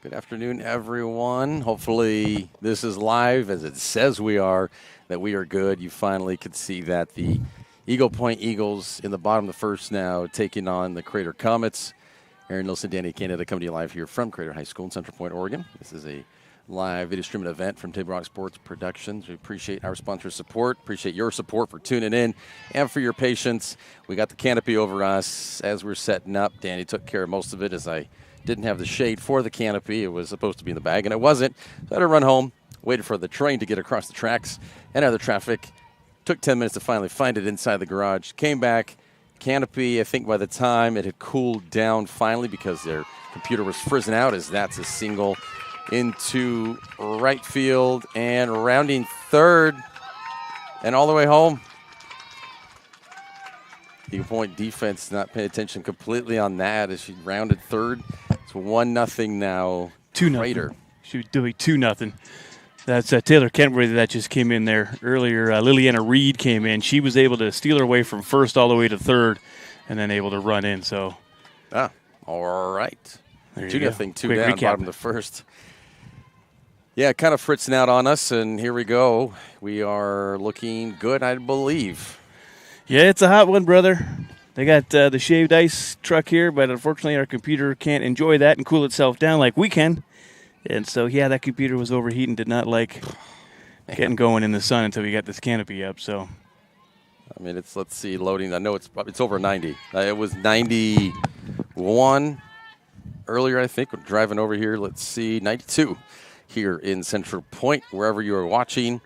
Good afternoon, everyone. Hopefully this is live as it says we are, that we are good. You finally could see that the Eagle Point Eagles in the bottom of the first now taking on the Crater Comets. Aaron Nilsson, Danny Canada coming to you live here from Crater High School in Central Point, Oregon. This is a live video streaming event from Table Rock Sports Productions. We appreciate our sponsors' support, appreciate your support for tuning in and for your patience. We got the canopy over us as we're setting up. Danny took care of most of it as I didn't have the shade for the canopy. It was supposed to be in the bag, and it wasn't. So I had to run home, waited for the train to get across the tracks and other traffic. Took 10 minutes to finally find it inside the garage. Came back. Canopy, I think by the time it had cooled down finally because their computer was frizzing out, as that's a single into right field and rounding third and all the way home. Eagle Point defense not paying attention completely on that as she rounded third. It's 1-0 now. 2-0. She was doing 2-0. That's Taylor Kentworthy that just came in there earlier. Liliana Reed came in. She was able to steal her way from first all the way to third and then able to run in. So, all right. 2-0, 2 down, bottom of the first. Yeah, kind of fritzing out on us, and here we go. We are looking good, I believe. Yeah, it's a hot one, brother. They got the shaved ice truck here, but unfortunately our computer can't enjoy that and cool itself down like we can. And so, yeah, that computer was overheating, did not like getting going in the sun until we got this canopy up. So, I mean, let's see, loading. I know it's over 90. It was 91 earlier, I think. We're driving over here. Let's see, 92 here in Central Point, wherever you are watching.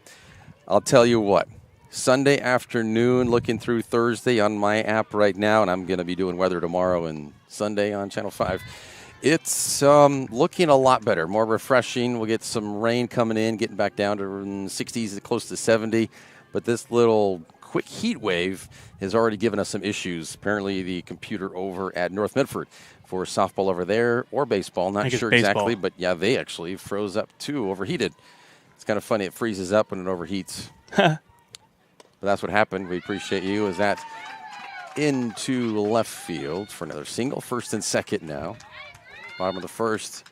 I'll tell you what. Sunday afternoon, looking through Thursday on my app right now, and I'm going to be doing weather tomorrow and Sunday on Channel 5. It's looking a lot better, more refreshing. We'll get some rain coming in, getting back down to 60s, close to 70. But this little quick heat wave has already given us some issues. Apparently the computer over at North Medford for softball over there or baseball, not sure exactly, but yeah, they actually froze up too, overheated. It's kind of funny. It freezes up when it overheats. But that's what happened. We appreciate you as that into left field for another single. First and second now. Bottom of the first.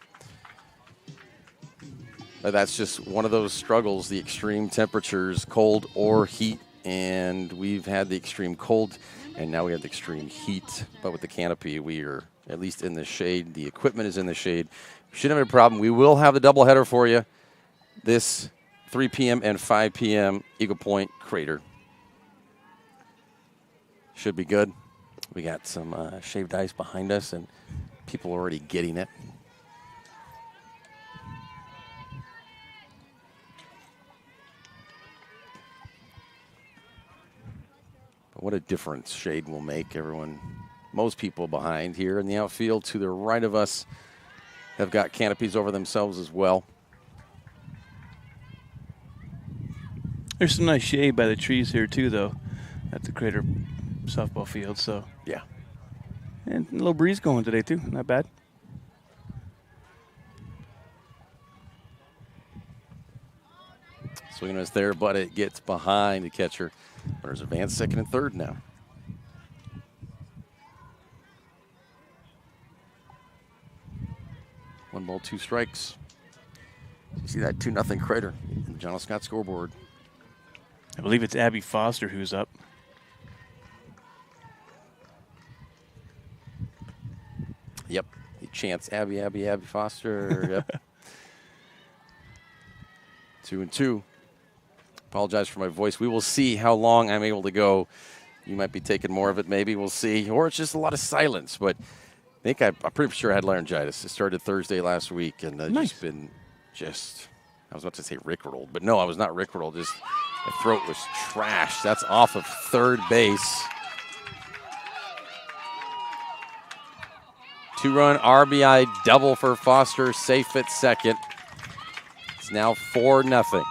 But that's just one of those struggles, the extreme temperatures, cold or heat. And we've had the extreme cold, and now we have the extreme heat. But with the canopy, we are at least in the shade. The equipment is in the shade. Shouldn't have a problem. We will have the doubleheader for you this 3 p.m. and 5 p.m. Eagle Point Crater. Should be good. We got some shaved ice behind us, and people already getting it. But what a difference shade will make. Everyone, most people behind here in the outfield to the right of us have got canopies over themselves as well. there's some nice shade by the trees here too, though, at the Crater softball field. So yeah, and a little breeze going today too. Not bad. Swinging is there, but it gets behind the catcher. Runners advance second and third now. One ball, two strikes. You see that 2-0 Crater in the John L. Scott scoreboard. I believe it's Abby Foster who's up. Yep. Chance Abby Foster. Yep. 2-2. Apologize for my voice. We will see how long I'm able to go. You might be taking more of it, maybe. We'll see. Or it's just a lot of silence. But I think I'm pretty sure I had laryngitis. It started Thursday last week, and nice. just been I was about to say rickrolled, but no, I was not rickrolled. Just my throat was trashed. That's off of third base. 2-run RBI double for Foster, safe at second. It's now 4-0.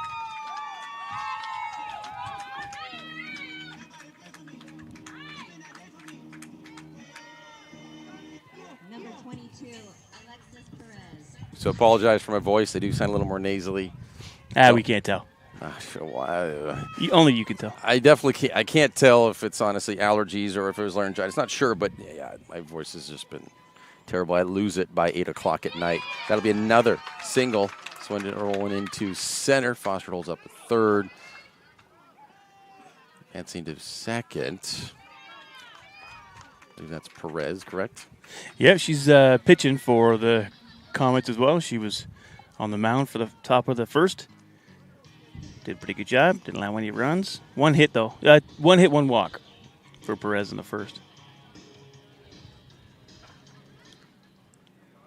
So apologize for my voice. They do sound a little more nasally. We can't tell. Only you can tell. I definitely can't. I can't tell if it's honestly allergies or if it was laryngitis. Not sure, but yeah, my voice has just been Terrible. I lose it by 8 o'clock at night. That'll be another single. Swindon rolling into center. Foster holds up at third. Advancing to second. I believe that's Perez, correct? Yeah, she's pitching for the Comets as well. She was on the mound for the top of the first. Did a pretty good job. Didn't allow any runs. One hit, though. 1 hit, 1 walk for Perez in the first.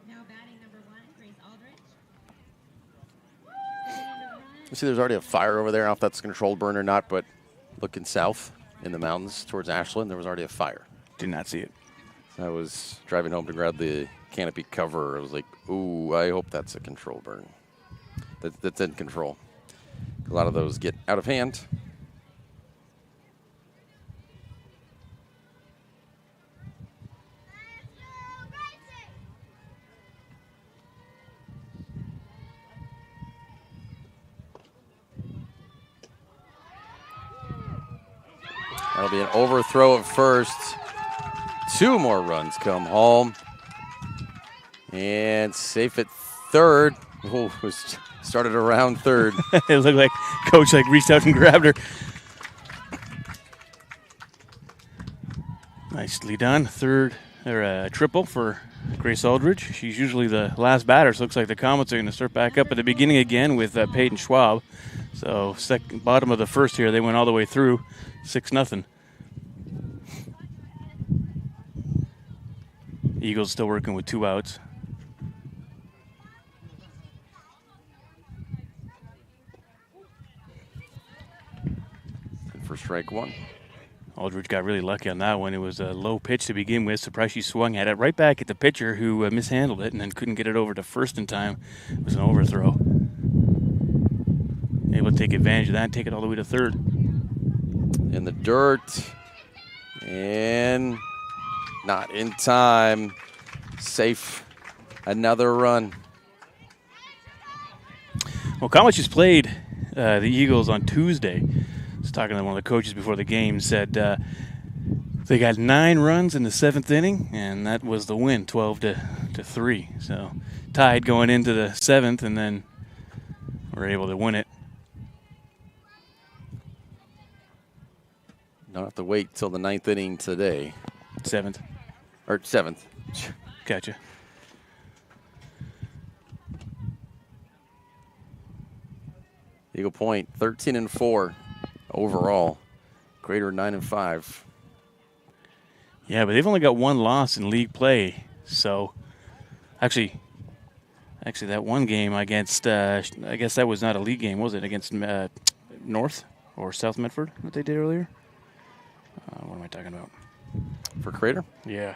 Now batting number 1, Grace Aldrich. You see there's already a fire over there. I don't know if that's a controlled burn or not, but looking south in the mountains towards Ashland, there was already a fire. Did not see it. I was driving home to grab the canopy cover. I was like, ooh, I hope that's a control burn. That's in control. A lot of those get out of hand. That'll be an overthrow at first. 2 more runs come home. And safe at third. Oh, was started around third. It looked like Coach reached out and grabbed her. Nicely done. Third, or a triple for Grace Aldrich. She's usually the last batter, so it looks like the Comets are going to start back up at the beginning again with Peyton Schwab. So bottom of the first here, they went all the way through 6-0. Eagles still working with 2 outs. And for strike 1. Aldridge got really lucky on that one. It was a low pitch to begin with. Surprised she swung at it right back at the pitcher who mishandled it and then couldn't get it over to first in time. It was an overthrow. Able to take advantage of that and take it all the way to third. In the dirt. And not in time. Safe. Another run. Well, Comets just played the Eagles on Tuesday. I was talking to one of the coaches before the game, said they got 9 runs in the 7th inning, and that was the win, 12-3. So tied going into the 7th, and then were able to win it. Don't have to wait till the 9th inning today. 7th. Or 7th. Gotcha. Eagle Point 13-4 overall. Greater 9-5. Yeah, but they've only got 1 loss in league play. So actually that one game against I guess that was not a league game, was it? Against North or South Medford that they did earlier? What am I talking about? For Crater? Yeah.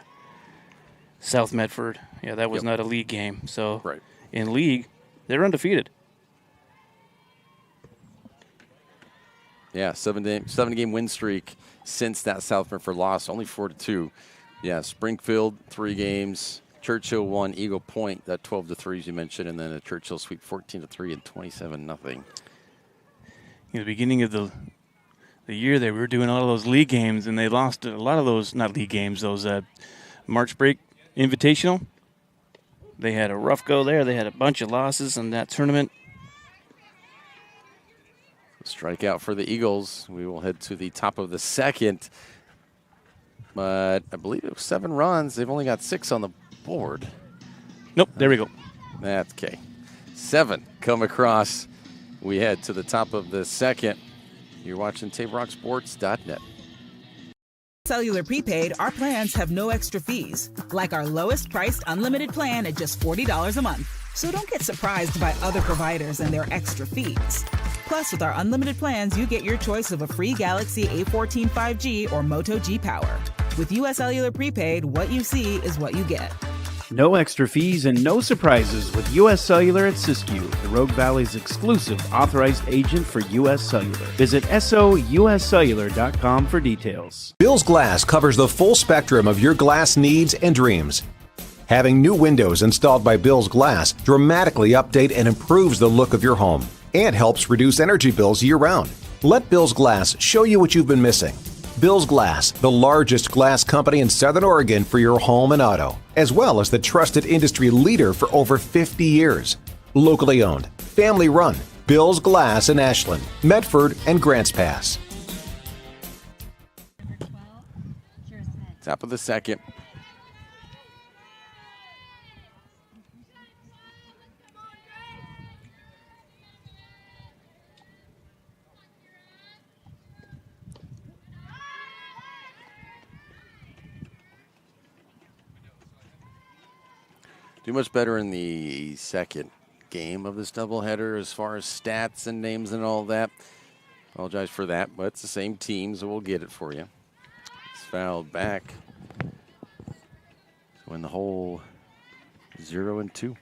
South Medford. Yeah, that was not a league game. So Right. in league, they're undefeated. Yeah, 7-game win streak since that South Medford loss, only 4-2. Yeah, Springfield 3 games, Churchill 1, Eagle Point that 12-3 as you mentioned, and then a Churchill sweep 14-3 and 27-0. In the beginning of the year, they were doing a lot of those league games, and they lost a lot of those, not league games, those March break invitational. They had a rough go there. They had a bunch of losses in that tournament. Strikeout for the Eagles. We will head to the top of the 2nd. But I believe it was 7 runs. They've only got 6 on the board. Nope, there we go. That's okay. 7 come across. We head to the top of the 2nd. You're watching TableRockSports.net. Cellular prepaid, our plans have no extra fees, like our lowest priced unlimited plan at just $40 a month. So don't get surprised by other providers and their extra fees. Plus, with our unlimited plans, you get your choice of a free Galaxy A14 5G or Moto G Power. With US Cellular prepaid, what you see is what you get. No extra fees and no surprises with US Cellular at Siskiyou, the Rogue Valley's exclusive authorized agent for US Cellular. Visit souscellular.com for details. Bill's Glass covers the full spectrum of your glass needs and dreams. Having new windows installed by Bill's Glass dramatically update and improves the look of your home and helps reduce energy bills year-round. Let Bill's Glass show you what you've been missing. Bill's Glass, the largest glass company in Southern Oregon for your home and auto, as well as the trusted industry leader for over 50 years. Locally owned, family run, Bill's Glass in Ashland, Medford, and Grants Pass. 12, Juris Med. Top of the second. Do much better in the second game of this doubleheader as far as stats and names and all that. Apologize for that, but it's the same team, so we'll get it for you. It's fouled back. So in the hole, 0-2.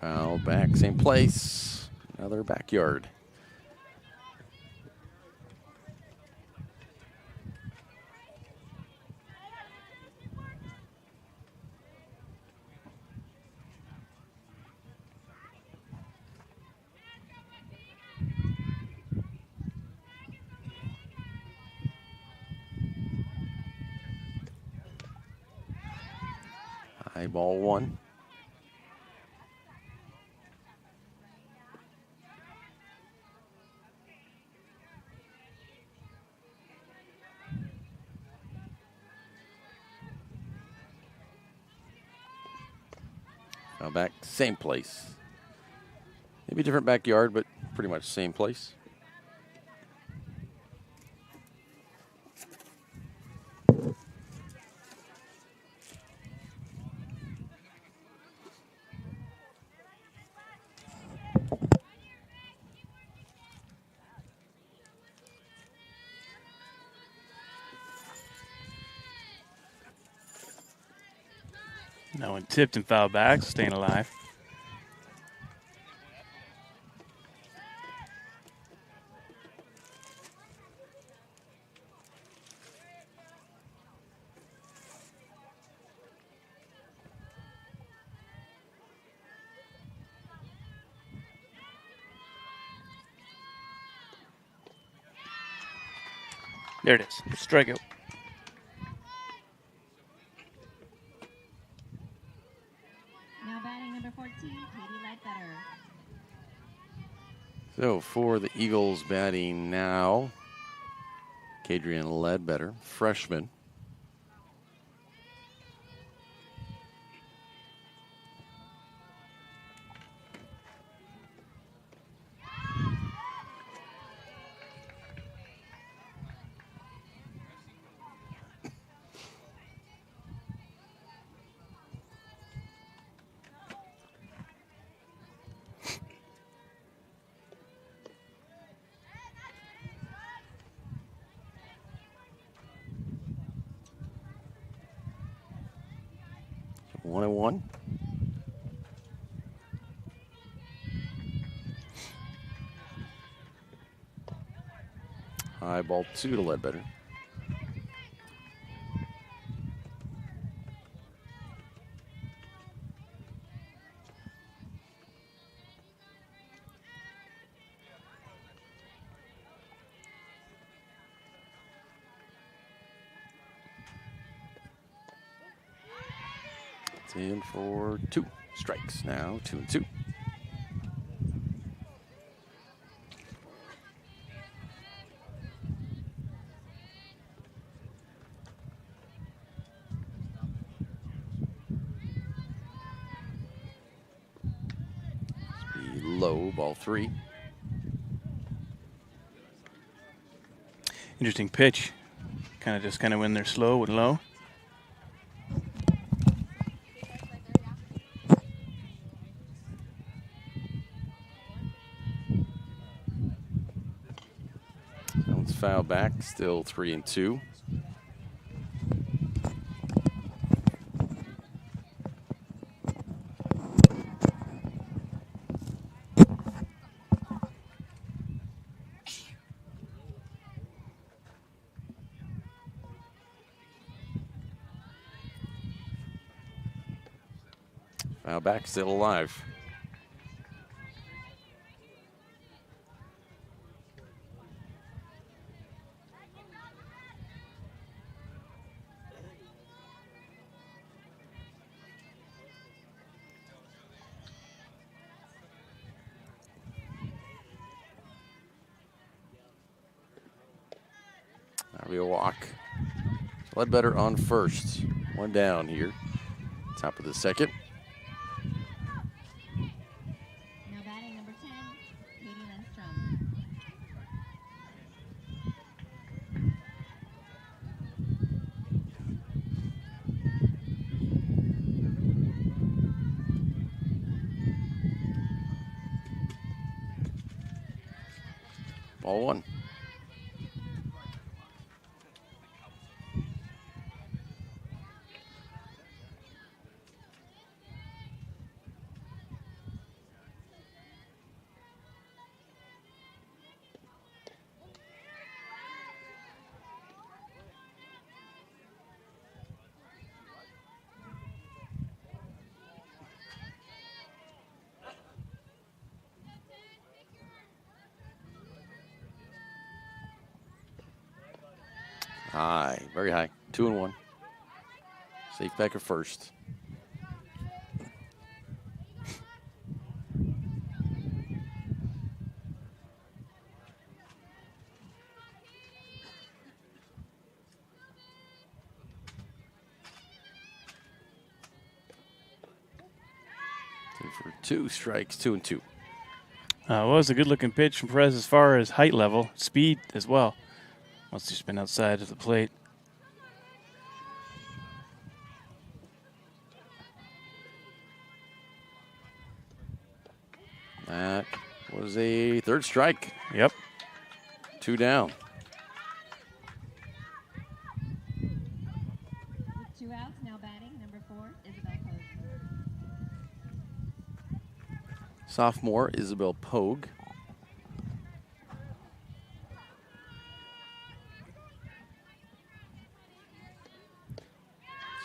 Foul back, same place. Another backyard. High ball one. Now back, same place. Maybe different backyard, but pretty much same place. That one tipped and fouled back, staying alive. There it is. Strikeout. Now batting number 14, Katie Ledbetter. So for the Eagles batting now, Kadrian Ledbetter, freshman. One and one. High ball two to Ledbetter. It's in for two strikes now, 2-2. Speed low, ball three. Interesting pitch. Kind of when they're slow and low. That one's foul back, still 3-2. Foul back, still alive. That'll be a walk. Ledbetter on first. One down here. Top of the second. Now batting number 10, Katie Lindstrom. Ball one. High, very high. 2-1. Safe back at first. Two for 2 strikes, 2-2. Well, it was a good-looking pitch from Perez as far as height level, speed as well. Must have just been outside of the plate. That was a third strike. Yep. 2 down. With 2 outs, now batting number 4, Isabel Pogue. Sophomore Isabel Pogue.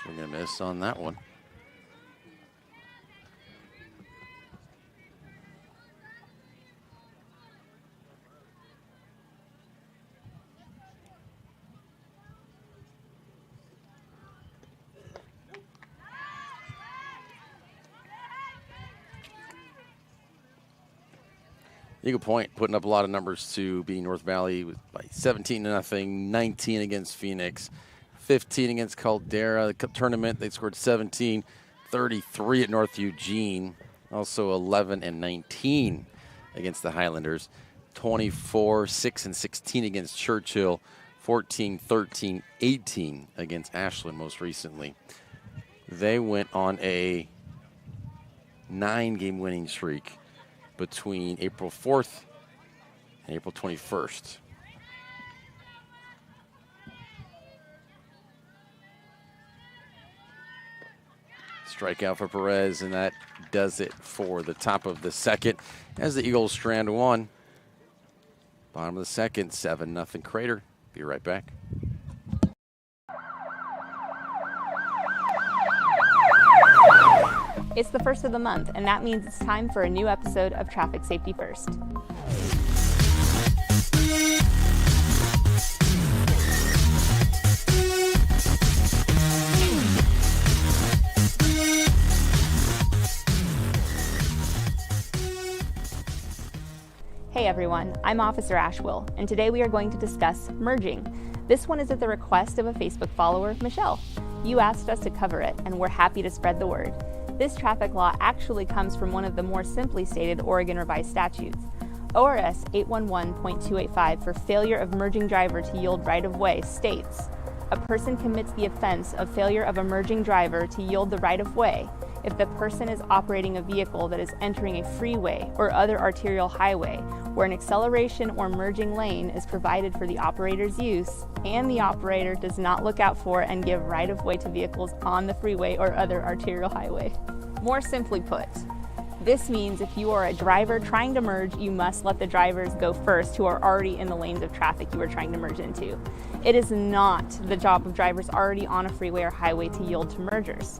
Swing and a miss on that one. Eagle Point putting up a lot of numbers to be North Valley by 17-0, 19 against Phoenix, 15 against Caldera. The cup tournament, they scored 17, 33 at North Eugene, also 11 and 19 against the Highlanders, 24, 6 and 16 against Churchill, 14, 13, 18 against Ashland most recently. They went on a 9-game winning streak between April 4th and April 21st. Strikeout for Perez, and that does it for the top of the second as the Eagles strand one. Bottom of the second, 7-0 Crater. Be right back. It's the first of the month, and that means it's time for a new episode of Traffic Safety First. Hey everyone, I'm Officer Ashwill, and today we are going to discuss merging. This one is at the request of a Facebook follower, Michelle. You asked us to cover it, and we're happy to spread the word. This traffic law actually comes from one of the more simply stated Oregon revised statutes. ORS 811.285 for failure of merging driver to yield right-of-way states, a person commits the offense of failure of a merging driver to yield the right-of-way if the person is operating a vehicle that is entering a freeway or other arterial highway where an acceleration or merging lane is provided for the operator's use and the operator does not look out for and give right-of-way to vehicles on the freeway or other arterial highway. More simply put, this means if you are a driver trying to merge, you must let the drivers go first who are already in the lanes of traffic you are trying to merge into. It is not the job of drivers already on a freeway or highway to yield to mergers.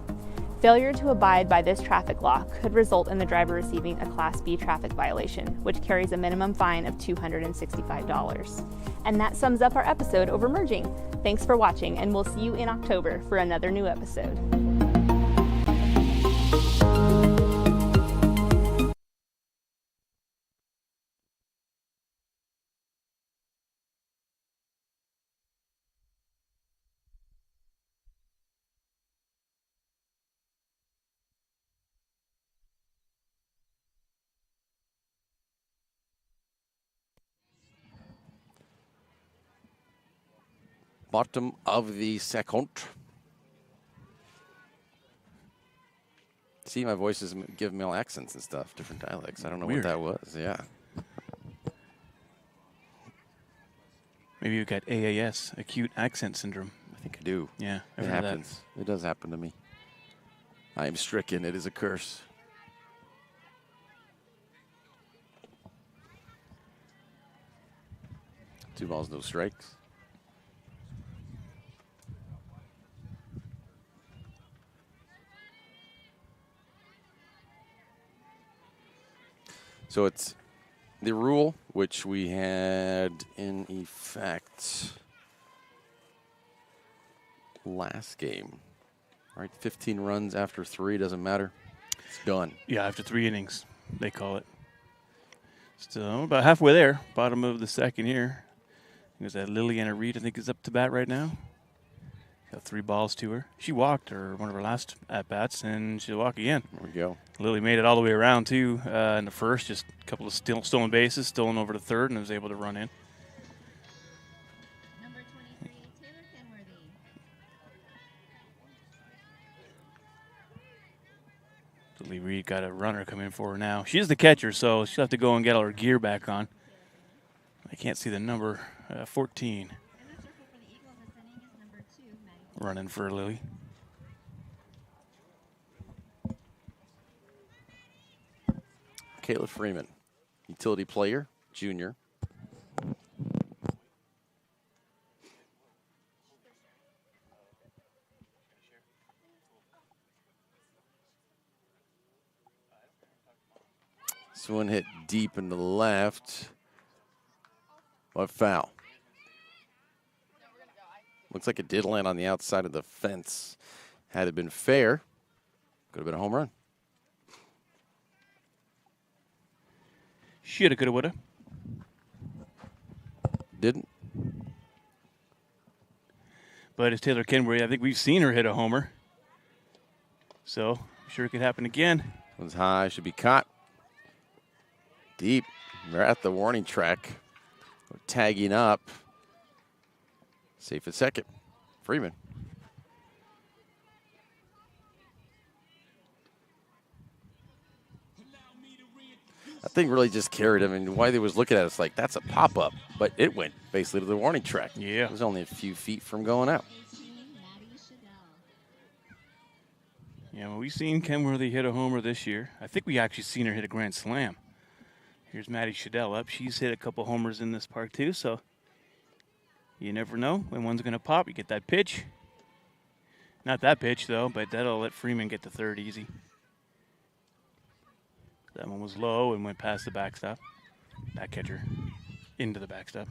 Failure to abide by this traffic law could result in the driver receiving a Class B traffic violation, which carries a minimum fine of $265. And that sums up our episode over merging. Thanks for watching, and we'll see you in October for another new episode. Bottom of the second. See, my voice is giving me all accents and stuff, different dialects. I don't know Weird. what that was. Yeah. Maybe you got AAS, acute accent syndrome. I think I do. Yeah, I've It heard that. happens. It does happen to me. I am stricken. It is a curse. Two balls, no strikes. So it's the rule which we had in effect last game. All right, 15 runs after 3, doesn't matter. It's done. Yeah, after 3 innings, they call it. So about halfway there, bottom of the second here. There's that Liliana Reed, I think, is up to bat right now. Got 3 balls to her. She walked one of her last at-bats, and she'll walk again. There we go. Lily made it all the way around, too, in the first. Just a couple of stolen bases, stolen over to third, and was able to run in. Number 23, Taylor Kenworthy. Lily Reed got a runner coming for her now. She's the catcher, so she'll have to go and get all her gear back on. I can't see the number, 14. In the circle for the Eagles, ascending is number 2, Maddie. Running for Lily. Kayla Freeman, utility player, junior. This one hit deep in the left. What foul? Looks like it did land on the outside of the fence. Had it been fair, could have been a home run. Shoulda, coulda, woulda. Didn't. But it's Taylor Kenworthy. I think we've seen her hit a homer. So, I'm sure it could happen again. One's high, should be caught. Deep. They're at the warning track. We're tagging up. Safe at second. Freeman. That thing really just carried him, and why they was looking at us like that's a pop-up, but it went basically to the warning track. Yeah. It was only a few feet from going out. 18, Maddie Shadell. Yeah, well, we've seen Kenworthy hit a homer this year. I think we actually seen her hit a grand slam. Here's Maddie Shadell up. She's hit a couple homers in this park too, so you never know when one's going to pop. You get that pitch. Not that pitch, though, but that'll let Freeman get to third easy. That one was low and went past the backstop. Back catcher into the backstop.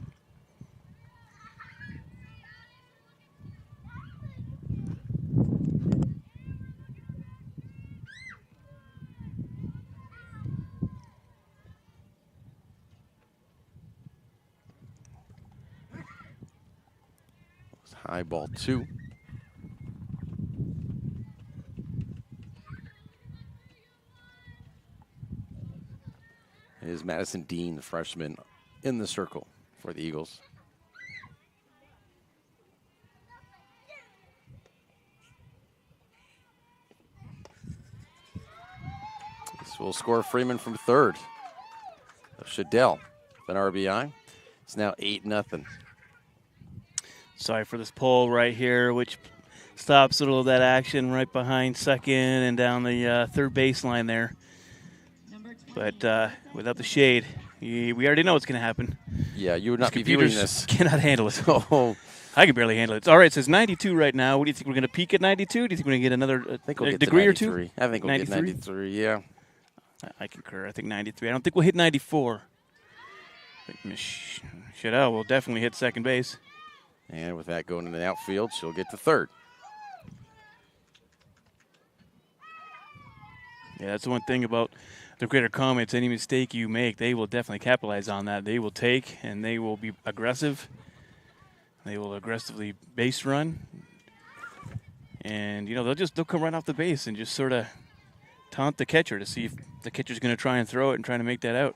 High ball 2. Is Madison Dean, the freshman, in the circle for the Eagles. This will score Freeman from third. Shadell, an RBI. It's now 8-0. Sorry for this pole right here, which stops a little of that action right behind second and down the third baseline there. But without the shade, we already know what's going to happen. Yeah, you would not These be viewing computers this. cannot handle it. So I can barely handle it. It's all right. It says 92 right now. What do you think? We're going to peak at 92? Do you think we're going to get another I think we'll get degree to or two? 93. I think we'll 93? get 93, yeah. I concur. I think 93. I don't think we'll hit 94. But Shadell will definitely hit second base. And with that going into the outfield, she'll get to third. Yeah, that's the one thing about the Crater Comets. Any mistake you make, they will definitely capitalize on that. They will take, and they will be aggressive. They will aggressively base run. And, they'll come right off the base and just sort of taunt the catcher to see if the catcher's going to try and throw it and try to make that out.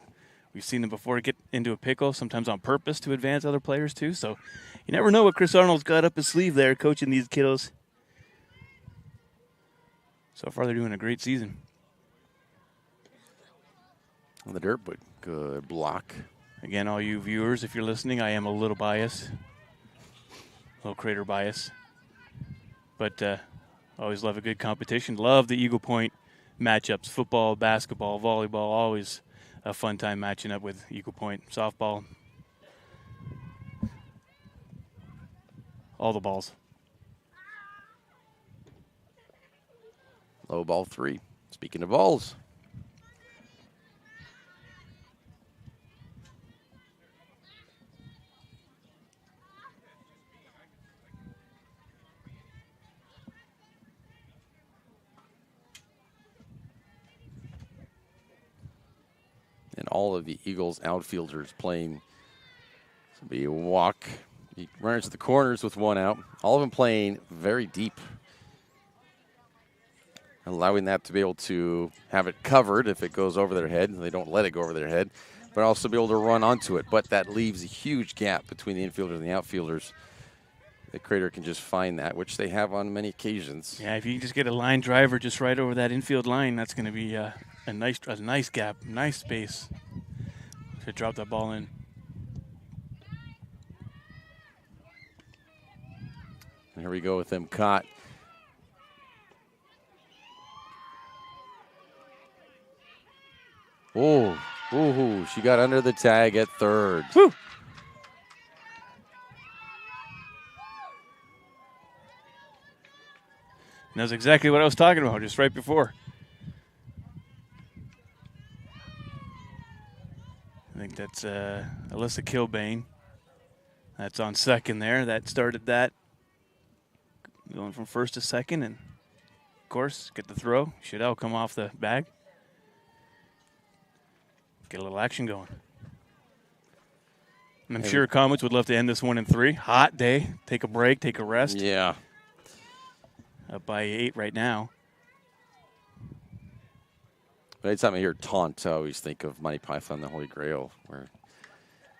We've seen them before get into a pickle, sometimes on purpose to advance other players too. So you never know what Chris Arnold's got up his sleeve there coaching these kiddos. So far, they're doing a great season. On the dirt, but good block. Again, all you viewers, if you're listening, I am a little biased. A little Crater bias. But always love a good competition. Love the Eagle Point matchups. Football, basketball, volleyball, always a fun time matching up with Eagle Point. Softball. All the balls. Low ball 3. Speaking of balls. And all of the Eagles outfielders playing. This will be a walk. He runs to the corners with one out. All of them playing very deep. Allowing that to be able to have it covered if it goes over their head. They don't let it go over their head. But also be able to run onto it. But that leaves a huge gap between the infielders and the outfielders. The Crater can just find that, which they have on many occasions. Yeah, if you can just get a line driver just right over that infield line, that's going to be a nice gap, nice space to drop that ball in. And here we go with them caught. Oh, ooh, she got under the tag at third. Whew. And that's exactly what I was talking about just right before. I think that's Alyssa Kilbane. That's on second there. That started that. Going from first to second, and of course, get the throw. Shadell come off the bag. Get a little action going. And I'm sure Comets would love to end this 1 in 3. Hot day. Take a break, take a rest. Yeah. Up by 8 right now. But anytime I hear taunt, I always think of Monty Python and the Holy Grail, where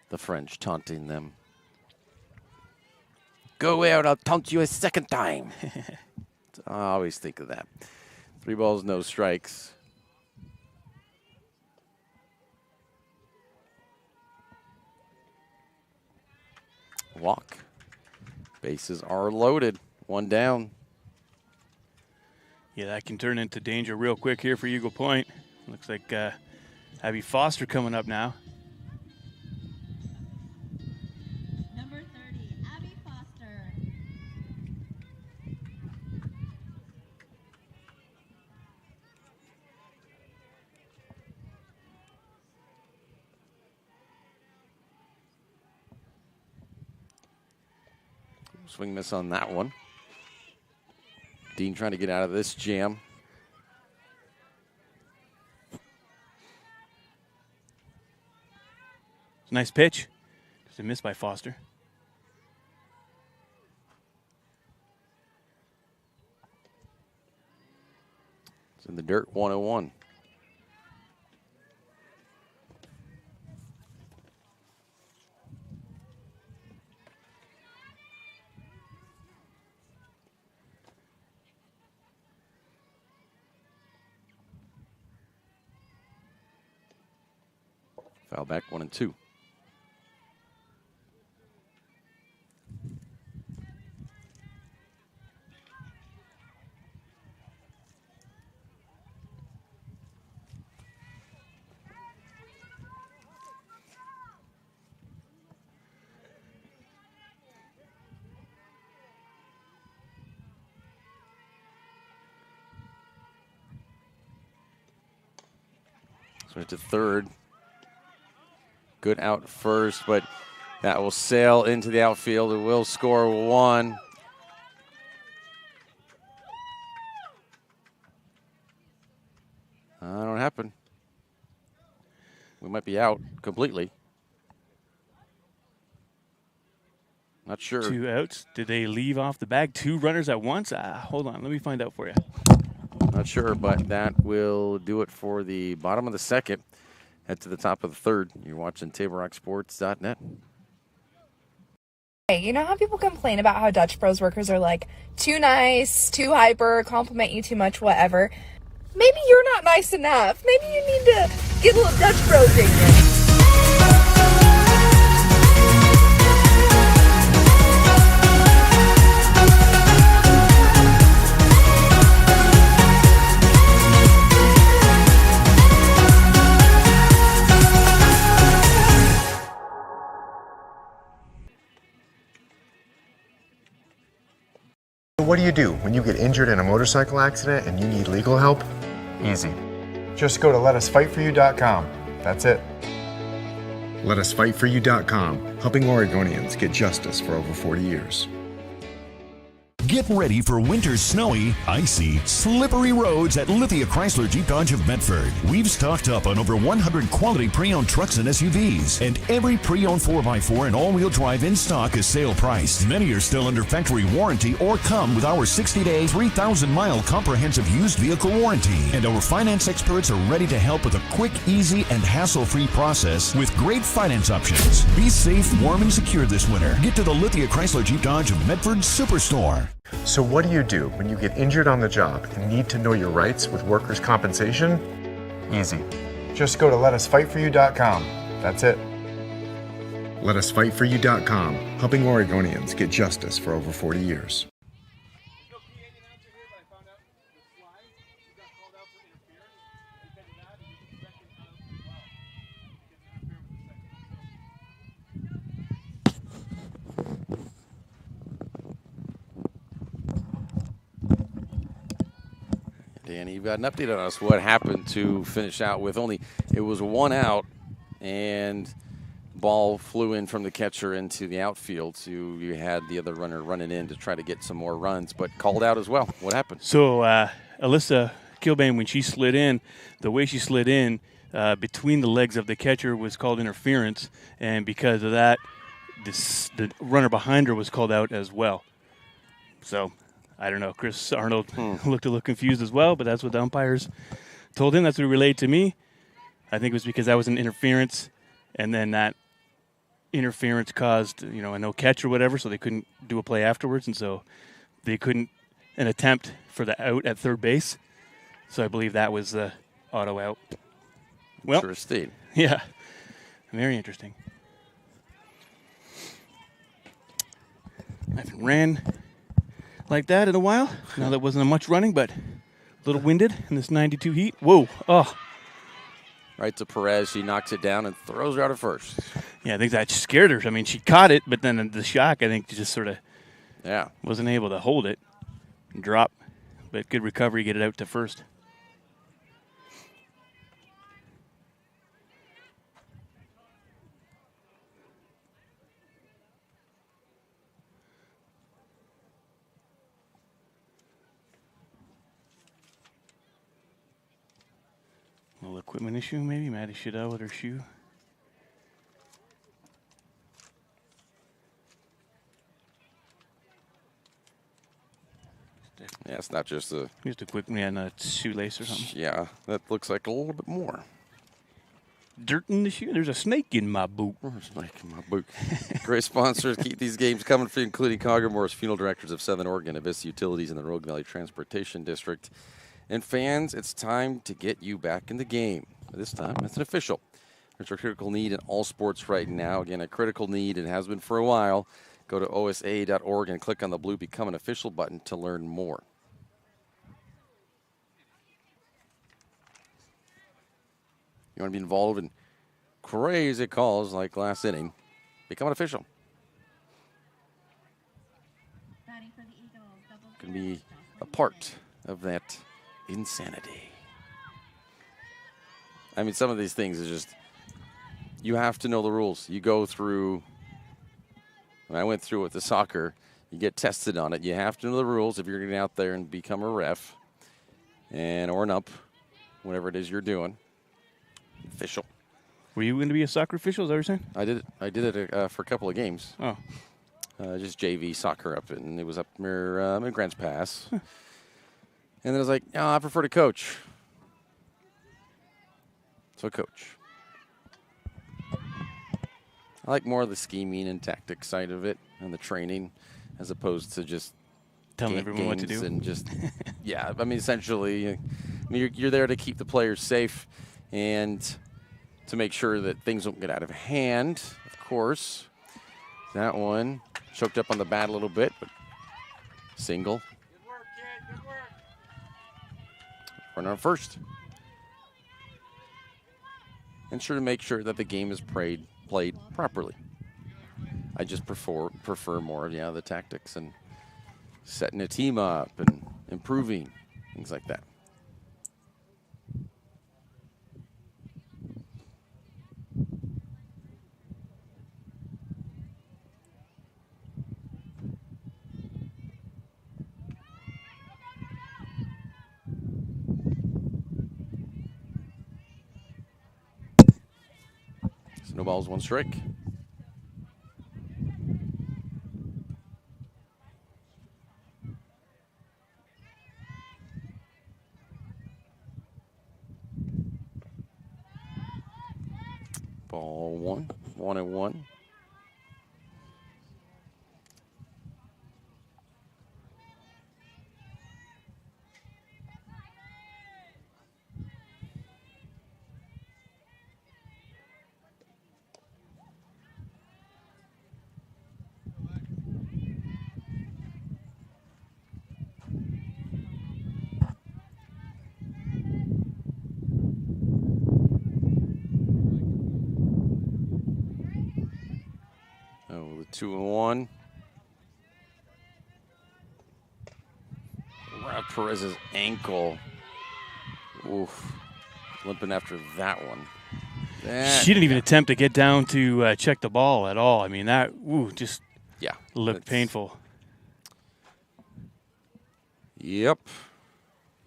the French taunting them. Go out, I'll taunt you a second time. I always think of that. 3 balls, no strikes. Walk. Bases are loaded. 1 down. Yeah, that can turn into danger real quick here for Eagle Point. Looks like Abby Foster coming up now. Number 30, Abby Foster. Swing miss on that one. Dean trying to get out of this jam. Nice pitch. Just a miss by Foster. It's in the dirt, 101. Foul back, 1 and 2. Switch to third. Good out first, but that will sail into the outfield. It will score 1. Don't happen. We might be out completely. Not sure. 2 outs. Did they leave off the bag? 2 runners at once? Hold on. Let me find out for you. Not sure, but that will do it for the bottom of the second. Head to the top of the third. You're watching TableRockSports.net. Hey, you know how people complain about how Dutch Bros workers are like too nice, too hyper, compliment you too much, whatever? Maybe you're not nice enough. Maybe you need to get a little Dutch Bros in you. What do you do when you get injured in a motorcycle accident and you need legal help? Easy. Just go to letusfightforyou.com. That's it. Letusfightforyou.com, helping Oregonians get justice for over 40 years. Get ready for winter's snowy, icy, slippery roads at Lithia Chrysler Jeep Dodge of Medford. We've stocked up on over 100 quality pre-owned trucks and SUVs, and every pre-owned 4x4 and all-wheel drive in stock is sale priced. Many are still under factory warranty or come with our 60-day, 3,000-mile comprehensive used vehicle warranty. And our finance experts are ready to help with a quick, easy, and hassle-free process with great finance options. Be safe, warm, and secure this winter. Get to the Lithia Chrysler Jeep Dodge of Medford Superstore. So what do you do when you get injured on the job and need to know your rights with workers' compensation? Easy. Just go to letusfightforyou.com. That's it. Letusfightforyou.com, helping Oregonians get justice for over 40 years. Danny, you've got an update on us. What happened to finish out with it was 1 out, and ball flew in from the catcher into the outfield. So you had the other runner running in to try to get some more runs, but called out as well. What happened? So Alyssa Kilbane, when she slid in, the way she slid in between the legs of the catcher was called interference, and because of that, the runner behind her was called out as well. So I don't know. Chris Arnold looked a little confused as well, but that's what the umpires told him. That's what he relayed to me. I think it was because that was an interference, and then that interference caused, a no catch or whatever, so they couldn't do a play afterwards, and so they couldn't an attempt for the out at third base. So I believe that was the auto out. Well, interesting. Yeah, very interesting. I haven't ran like that in a while. Now there wasn't much running, but a little winded in this 92 heat. Whoa. Oh. Right to Perez. She knocks it down and throws her out at first. Yeah, I think that scared her. I mean, she caught it, but then the shock, I think, just sort of wasn't able to hold it and drop. But good recovery, get it out to first. Little equipment issue, maybe. Maddie Shadell with her shoe. Yeah, it's not just a quick a shoelace or something. Yeah, that looks like a little bit more. Dirt in the shoe. There's a snake in my boot. There's a snake in my boot. Great sponsors keep these games coming for you, including Conger-Morris Funeral Directors of Southern Oregon, Avista Utilities in the Rogue Valley Transportation District. And fans, it's time to get you back in the game. This time, it's an official. There's a critical need in all sports right now. Again, a critical need. It has been for a while. Go to osa.org and click on the blue Become an Official button to learn more. You want to be involved in crazy calls like last inning? Become an official. Can be a part of that insanity. I mean, some of these things is just, you have to know the rules. You go through, when I went through with the soccer, you get tested on it. You have to know the rules if you're going to get out there and become a ref or an ump, whatever it is you're doing. Official. Were you going to be a soccer official? Is that what you're saying? I did it for a couple of games. Oh. Just JV soccer up, and it was up near in Grants Pass. And then I was like, no, I prefer to coach. So coach. I like more of the scheming and tactic side of it and the training as opposed to just telling everyone what to do. And just, yeah, I mean, essentially, you're there to keep the players safe and to make sure that things don't get out of hand, of course. That one choked up on the bat a little bit, but single. Good work, kid. Good work. Run on first. And sure to make sure that the game is played properly. I just prefer more of the tactics and setting a team up and improving, things like that. So no balls, one strike. Ball one, 1-1. Oh, the 2-1. Around Perez's ankle. Oof. Limping after that one. She didn't even attempt to get down to check the ball at all. I mean, that just looked painful. Yep.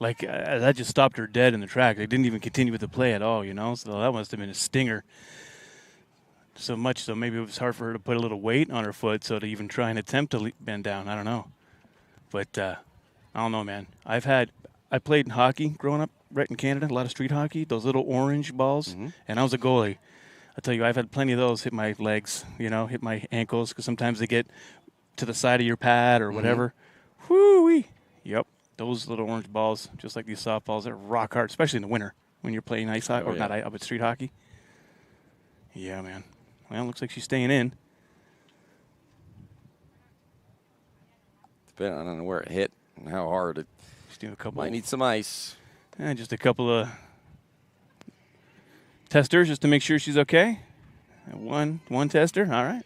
Like, that just stopped her dead in the track. They didn't even continue with the play at all, So that must have been a stinger. So much so maybe it was hard for her to put a little weight on her foot so to even try and attempt to bend down. I don't know. But I don't know, man. I played in hockey growing up right in Canada, a lot of street hockey, those little orange balls. And I was a goalie. I tell you, I've had plenty of those hit my legs, hit my ankles, because sometimes they get to the side of your pad or whatever. Whoo-wee. Yep. Those little orange balls, just like these softballs, they're rock hard, especially in the winter when you're playing ice hockey, or not ice, but street hockey. Yeah, man. Well, looks like she's staying in. I don't know where it hit and how hard it. Might need some ice. And just a couple of testers just to make sure she's okay. One tester, all right.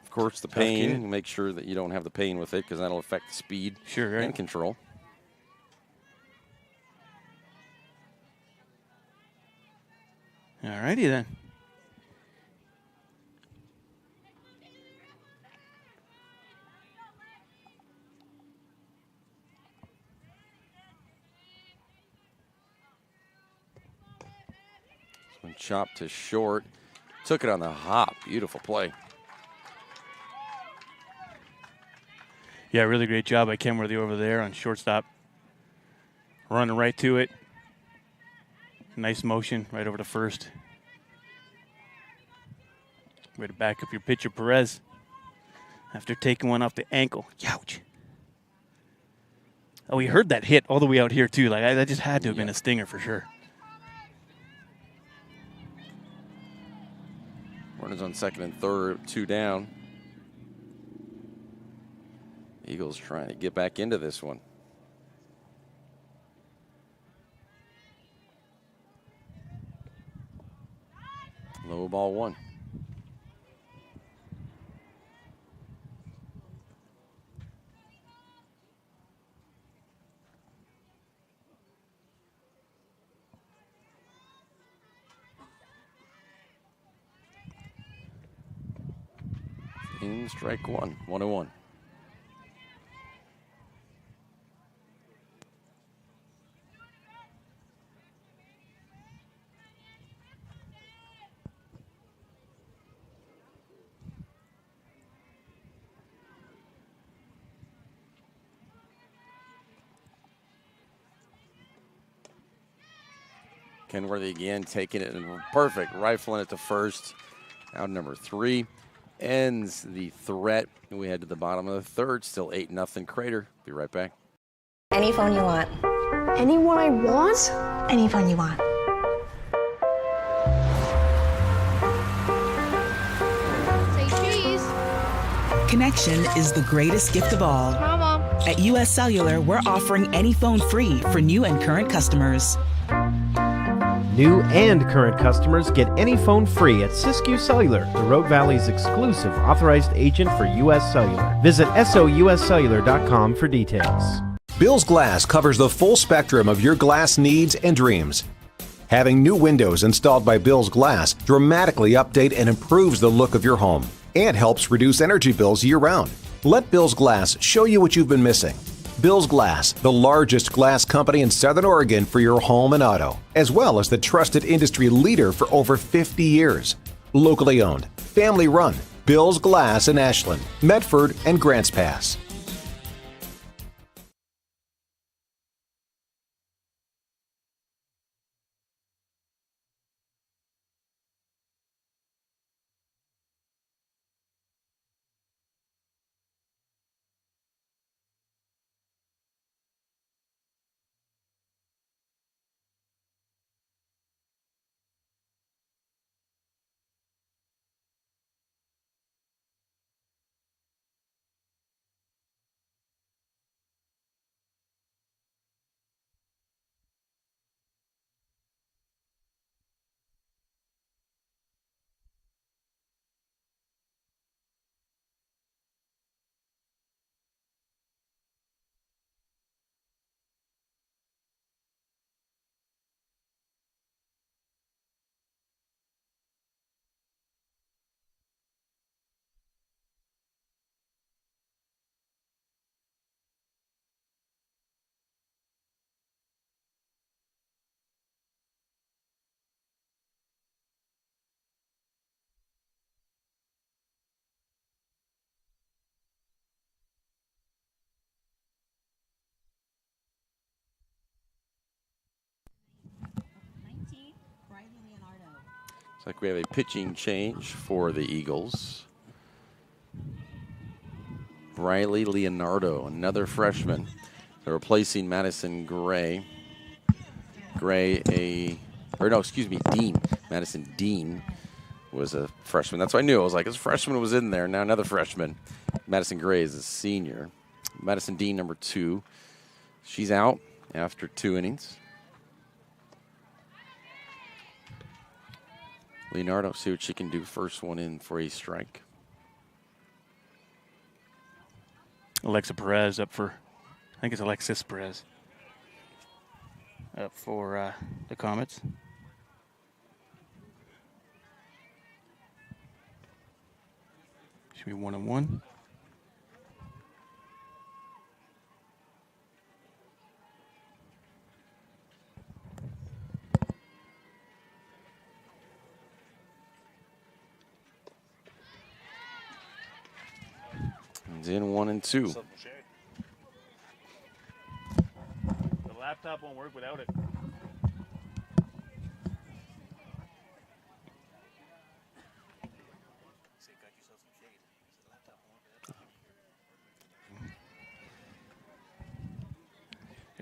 Of course, the pain. Make sure that you don't have the pain with it because that'll affect the speed and control. All righty then. This one chopped to short. Took it on the hop. Beautiful play. Yeah, really great job by Kenworthy over there on shortstop. Running right to it. Nice motion right over to first. Way to back up your pitcher, Perez. After taking one off the ankle. Ouch. Oh, we heard that hit all the way out here, too. Like, that just had to have been a stinger for sure. Runners on second and third, 2 down. Eagles trying to get back into this one. Low ball 1. in strike one, 1-1. Kenworthy again taking it and perfect, rifling it to first. Out number 3 ends the threat. And we head to the bottom of the third, still 8-0 Crater. Be right back. Any phone you want. Any one I want? Any phone you want. Say cheese. Connection is the greatest gift of all. Mama. At US Cellular, we're offering any phone free for new and current customers. New and current customers get any phone free at Siskiyou Cellular, the Rogue Valley's exclusive authorized agent for U.S. Cellular. Visit souscellular.com for details. Bill's Glass covers the full spectrum of your glass needs and dreams. Having new windows installed by Bill's Glass dramatically update and improves the look of your home and helps reduce energy bills year-round. Let Bill's Glass show you what you've been missing. Bill's Glass, the largest glass company in Southern Oregon for your home and auto, as well as the trusted industry leader for over 50 years. Locally owned, family run, Bill's Glass in Ashland, Medford, and Grants Pass. Looks like we have a pitching change for the Eagles. Briley Leonardo, another freshman. They're replacing Madison Gray. Dean. Madison Dean was a freshman. That's what I knew. I was like, his freshman was in there. Now another freshman. Madison Gray is a senior. Madison Dean, number 2. She's out after 2 innings. Leonardo, see what she can do. First one in for a strike. Alexa Perez up for, I think it's Alexis Perez up for the Comets. Should be 1-1. It's in 1-2. The laptop won't work without it.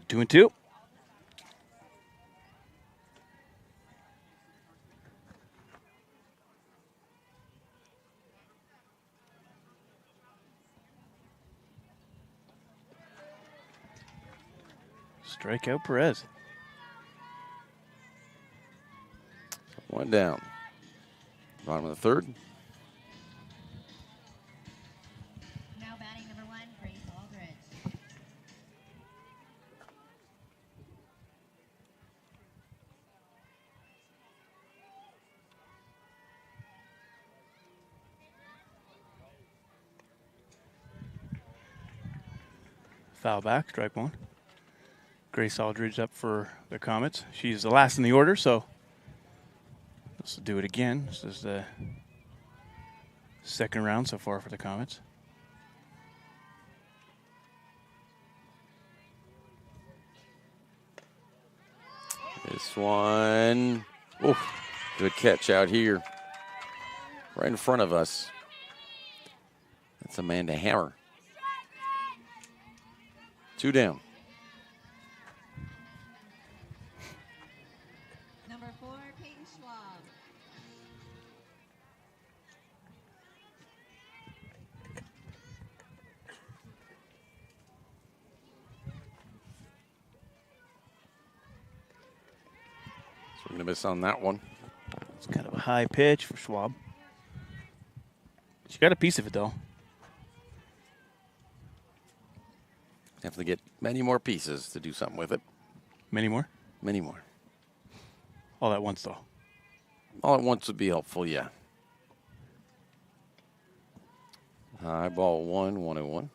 Two and two. Strikeout Perez. One down. Bottom of the third. Now batting number 1, Grace Aldridge. Foul back, strike one. Grace Aldridge up for the Comets. She's the last in the order, so let's do it again. This is the second round so far for the Comets. This one, oh, good catch out here, right in front of us. That's Amanda Hammer. 2 down. Number 4, Peyton Schwab. So we're going to miss on that one. It's kind of a high pitch for Schwab. She got a piece of it, though. Have to get many more pieces to do something with it. Many more? Many more. All at once, though. All at once would be helpful, yeah. High ball 1-1-1.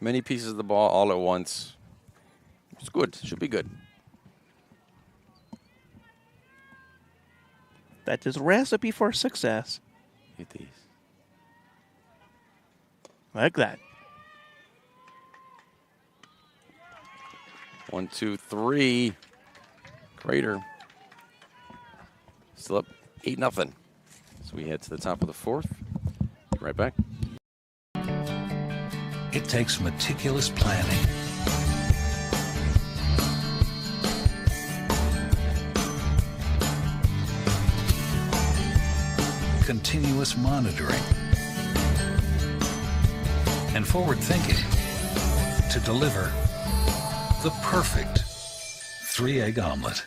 Many pieces of the ball all at once. It's good. Should be good. That is a recipe for success. Hit these. Like that. 1, 2, 3. Crater. Still up 8-0. So we head to the top of the fourth. Be right back. It takes meticulous planning, continuous monitoring, and forward thinking to deliver the perfect 3-egg omelet.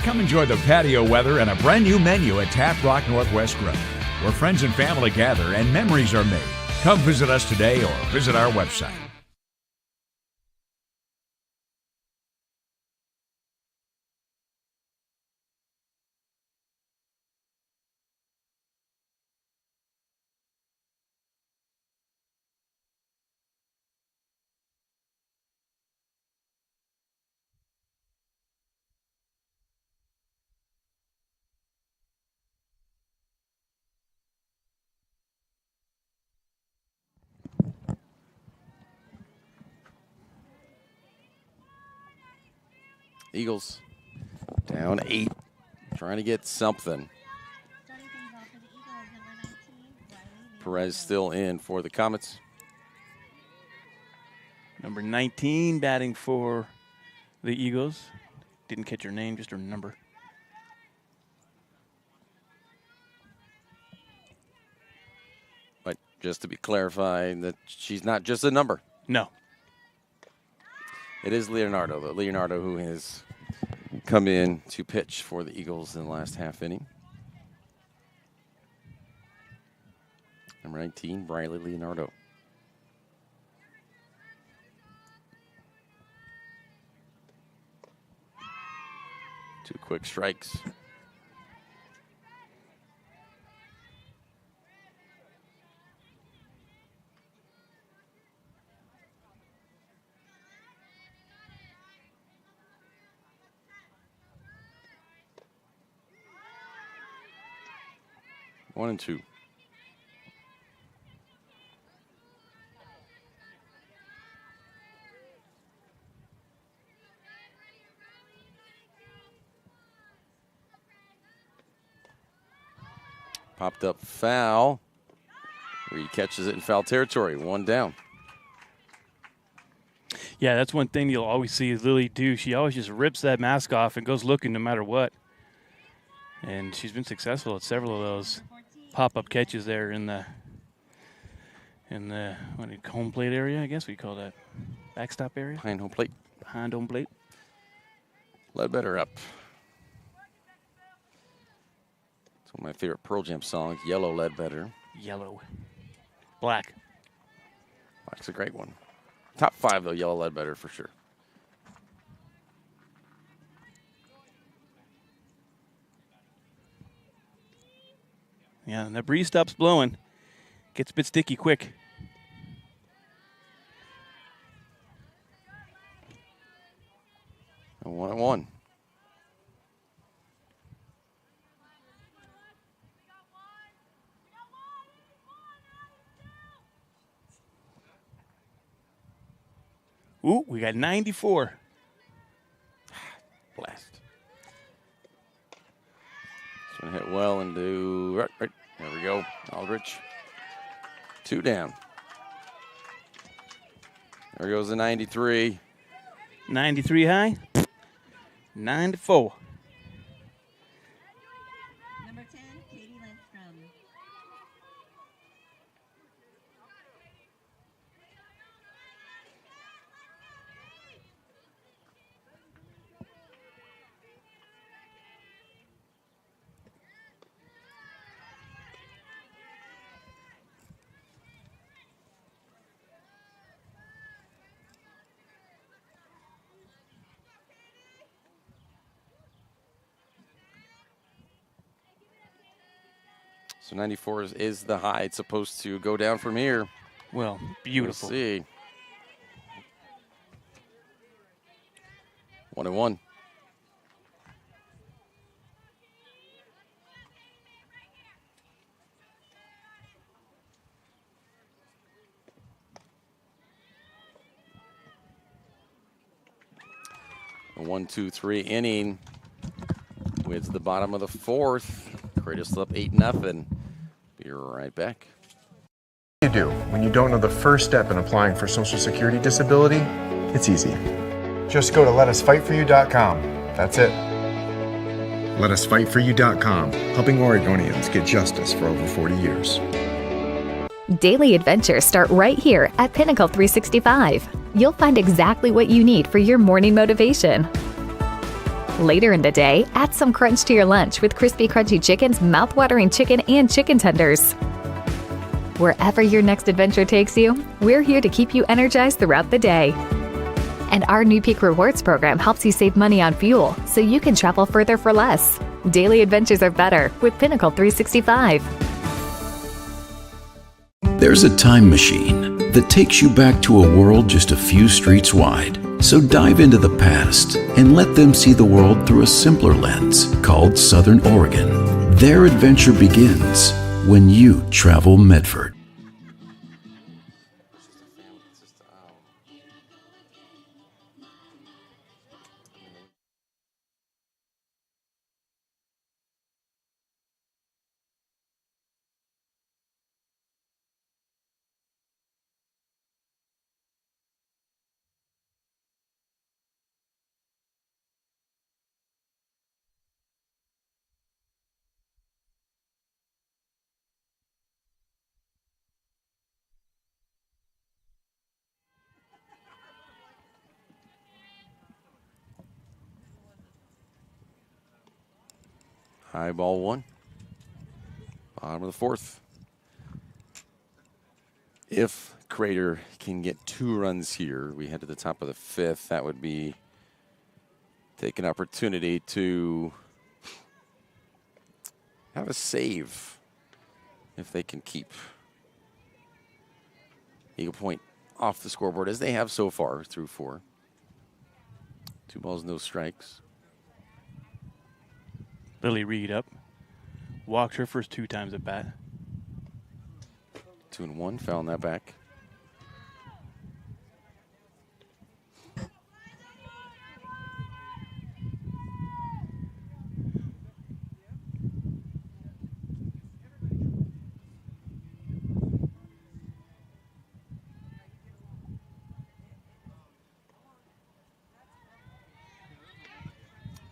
Come enjoy the patio weather and a brand new menu at Tap Rock Northwest Grill, where friends and family gather and memories are made. Come visit us today or visit our website. Eagles down 8, trying to get something. Perez still in for the Comets. Number 19 batting for the Eagles. Didn't catch her name, just her number. But just to be clarified, that she's not just a number. No. It is Leonardo, though. Leonardo, who has come in to pitch for the Eagles in the last half inning. Number 19, Briley Leonardo. Two quick strikes. One and two. Popped up foul. Reed catches it in foul territory. 1 down. Yeah, that's one thing you'll always see Lily do. She always just rips that mask off and goes looking no matter what. And she's been successful at several of those pop-up catches there in in the home plate area, I guess we call that backstop area. Behind home plate. Behind home plate. Ledbetter up. It's one of my favorite Pearl Jam songs, Yellow Ledbetter. Yellow. Black. Black's a great one. Top 5, though, Yellow Ledbetter for sure. Yeah, and the breeze stops blowing. Gets a bit sticky quick. A 1-1. Ooh, we got 94. Blast. This one hit well into right. There we go. Aldrich. 2 down. There goes the 93. 93 high. 94. Number 10, Katie Lindstrom. So 94 is the high. It's supposed to go down from here. Well, beautiful. We'll see. 1-1. A 1-2-3 inning with the bottom of the 4th. Kratos up 8-0. Be right back. What do you do when you don't know the first step in applying for Social Security disability? It's easy. Just go to letusfightforyou.com. That's it. Letusfightforyou.com, helping Oregonians get justice for over 40 years. Daily adventures start right here at Pinnacle 365. You'll find exactly what you need for your morning motivation. Later in the day, add some crunch to your lunch with Crispy Crunchy Chicken's mouth-watering chicken and chicken tenders. Wherever your next adventure takes you, we're here to keep you energized throughout the day. And our new Peak Rewards program helps you save money on fuel so you can travel further for less. Daily adventures are better with Pinnacle 365. There's a time machine that takes you back to a world just a few streets wide. So dive into the past and let them see the world through a simpler lens called Southern Oregon. Their adventure begins when you travel Medford. High ball 1. Bottom of the 4th. If Crater can get 2 runs here, we head to the top of the 5th. That would be take an opportunity to have a save if they can keep Eagle Point off the scoreboard as they have so far through 4. 2 balls, no strikes. Lily Reed up. Walked her first 2 times at bat. 2-1, fouling that back.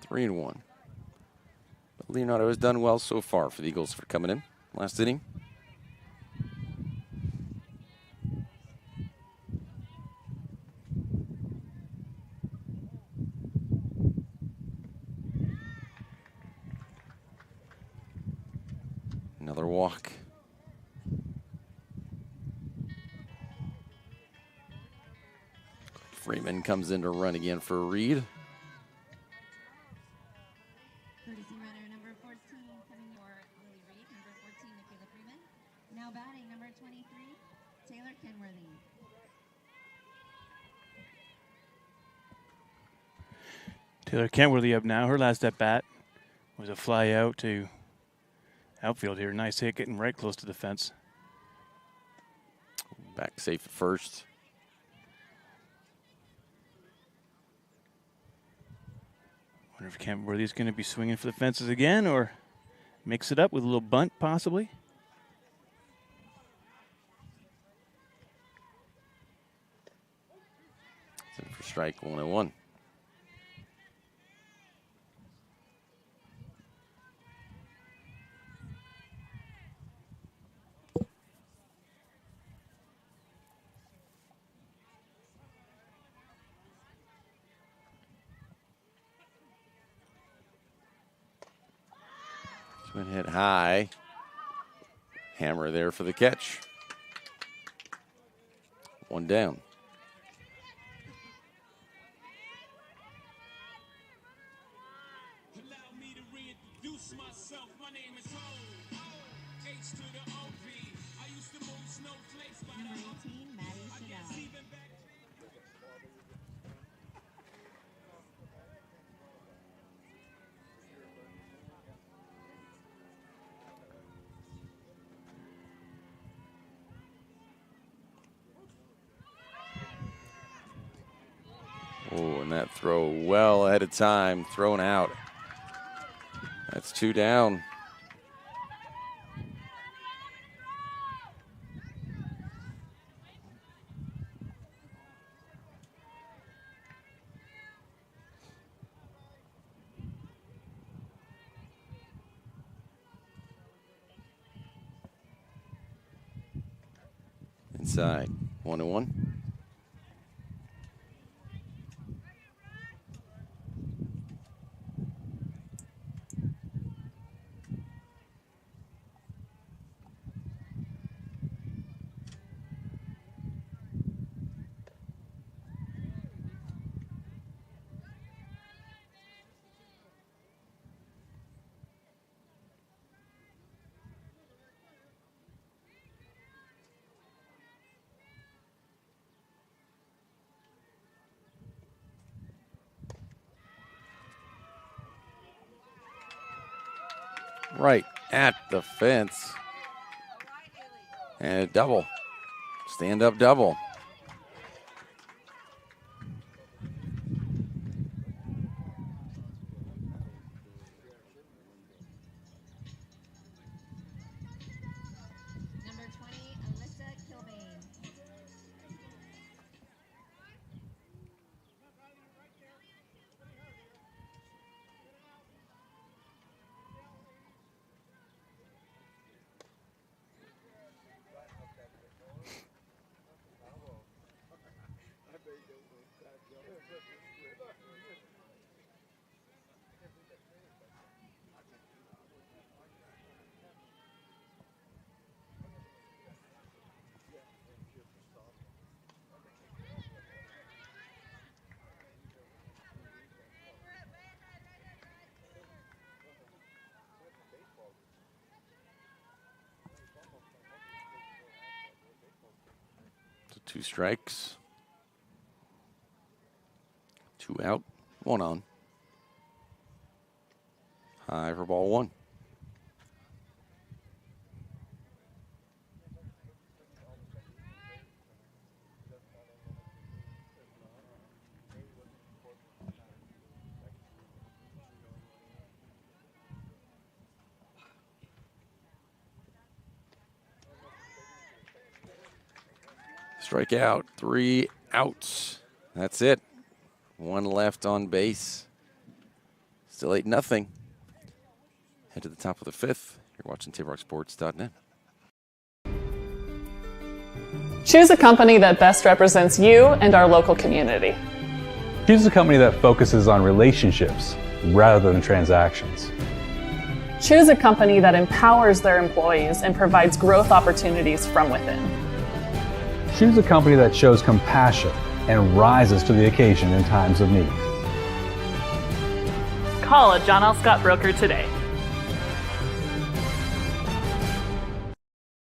Three and 1. But Leonardo has done well so far for the Eagles for coming in last inning. walk. Freeman comes in to run again for Reed. Courtesy runner number 14 coming for Lily Reed, number 14 Michaela Freeman. Now batting number 23 Taylor Kenworthy. Taylor Kenworthy up now. Her last at bat was a fly out to outfield here. Nice hit, getting right close to the fence. Back safe at first. Wonder if Kenworthy's going to be swinging for the fences again or mix it up with a little bunt possibly. It's in for strike 1-1. Swing hit high. Hammer there for the catch. One down. Number 18 Maddie Chanel. Oh, and that throw well ahead of time, thrown out. That's 2 down. Inside, 1-1. Right at the fence. And a double. Stand-up double. Number 20 Alyssa Kilbane. So 2 strikes. 2 out, 1 on. High for ball 1. Strike out, 3 outs. That's it. 1 left on base. Still 8-0. Head to the top of the 5th. You're watching TapeRockSports.net. Choose a company that best represents you and our local community. Choose a company that focuses on relationships rather than transactions. Choose a company that empowers their employees and provides growth opportunities from within. Choose a company that shows compassion and rises to the occasion in times of need. Call a John L. Scott broker today.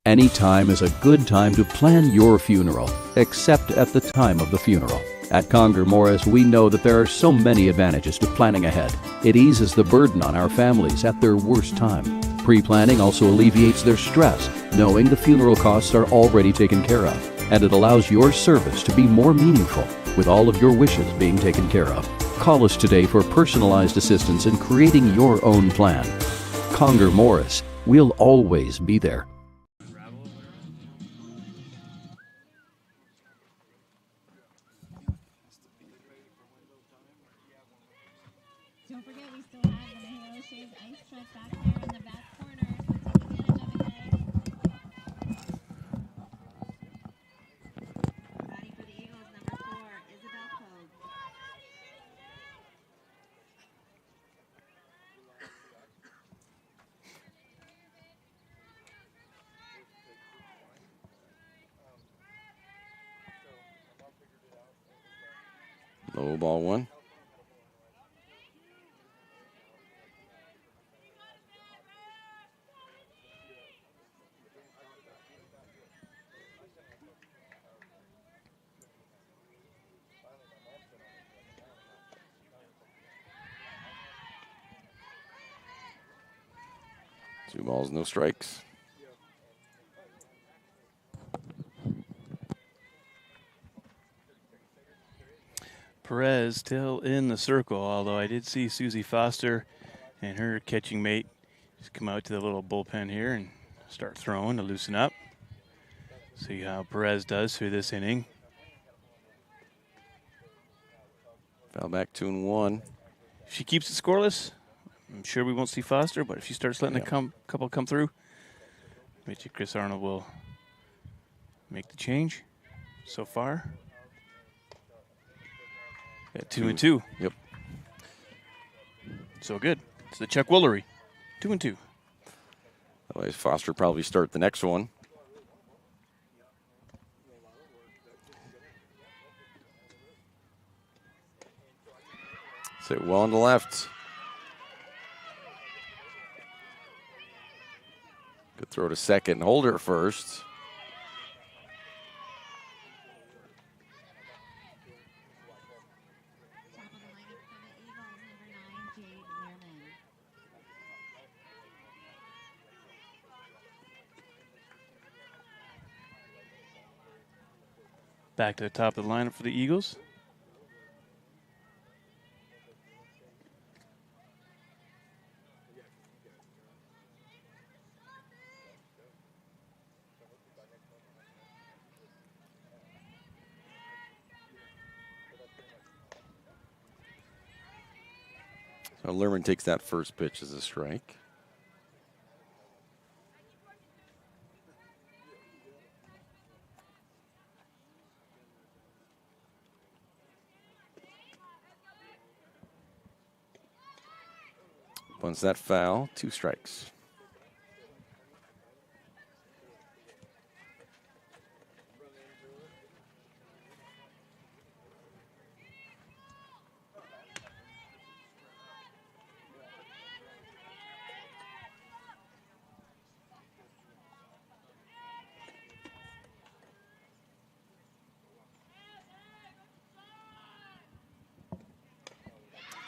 Any time is a good time to plan your funeral, except at the time of the funeral. At Conger Morris, we know that there are so many advantages to planning ahead. It eases the burden on our families at their worst time. Pre-planning also alleviates their stress, knowing the funeral costs are already taken care of. And it allows your service to be more meaningful, with all of your wishes being taken care of. Call us today for personalized assistance in creating your own plan. Conger Morris, we'll always be there. Don't forget, we still have the Halo Shaves ice truck back there in the back corner, so take advantage of it, guys. Batting for the Eagles, number 4, Isabel Pogue. Low ball 1. Two balls, no strikes. Perez still in the circle, although I did see Susie Foster and her catching mate just come out to the little bullpen here and start throwing to loosen up. See how Perez does through this inning. Foul back 2-1. If she keeps it scoreless, I'm sure we won't see Foster, but if she starts letting a couple come through, I bet you Chris Arnold will make the change so far. Got 2-2. Yep. So good. It's the Chuck Woolery. 2-2. Otherwise, Foster probably start the next one. Sit well on the left. Good throw to second. Hold her first. Back to the top of the lineup for the Eagles. So Lerman takes that first pitch as a strike. Once that foul, 2 strikes.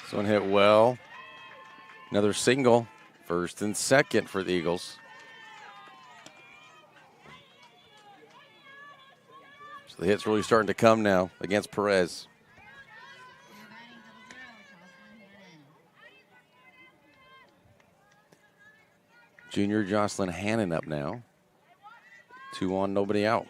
This one hit well. Another single, first and second for the Eagles. So the hit's really starting to come now against Perez. Junior Jocelyn Hannon up now. 2 on, nobody out.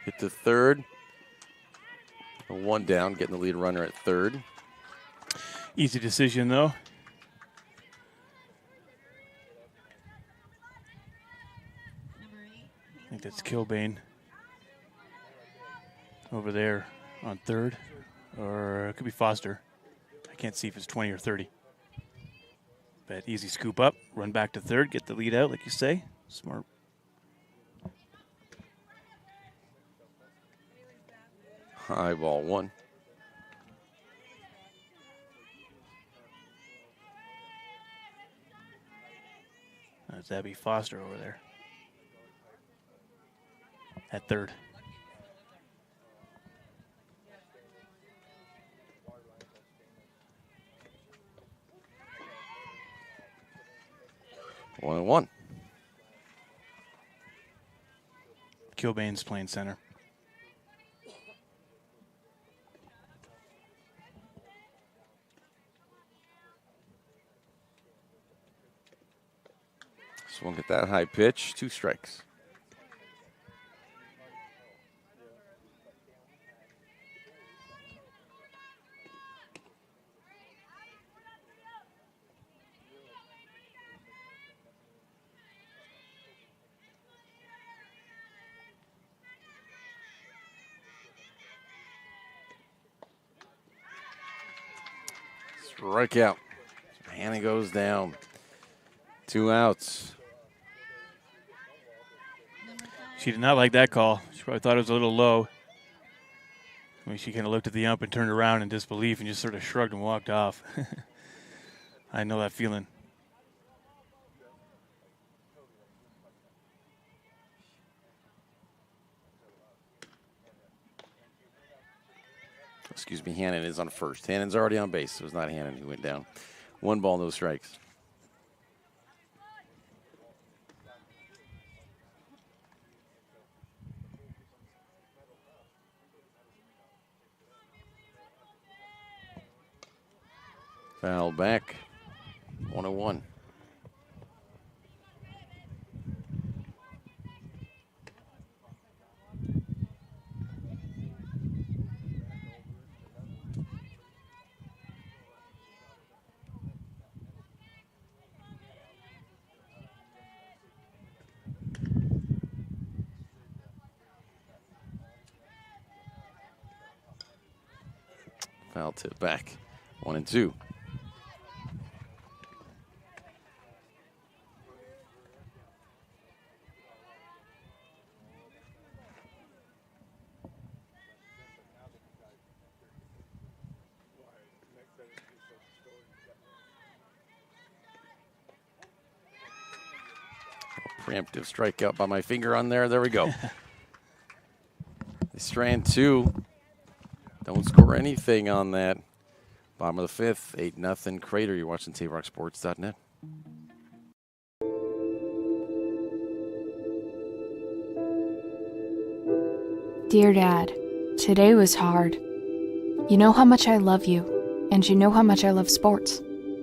Hit to third. 1 down, getting the lead runner at third. Easy decision, though. think it's Kilbane over there on third, or it could be Foster. I can't see if it's 20 or 30. But easy scoop up, run back to third, get the lead out, like you say. Smart. High ball 1. That's Abby Foster over there at third. One and one. Kilbane's playing center. Swung at that high pitch, 2 strikes. Strikeout. Hannah goes down. 2 outs. She did not like that call. She probably thought it was a little low. I mean, she kind of looked at the ump and turned around in disbelief and just sort of shrugged and walked off. I know that feeling. Excuse me, Hannon is on first. Hannon's already on base. It was not Hannon who went down. 1 ball, no strikes. Foul back. 1-1. Foul tip back. 1-2. Preemptive strikeout by my finger on there. There we go. Strand 2. Don't score anything on that. Bottom of the 5th, 8-0 Crater. You're watching TapeRockSports.net. Dear Dad, today was hard. You know how much I love you, and you know how much I love sports.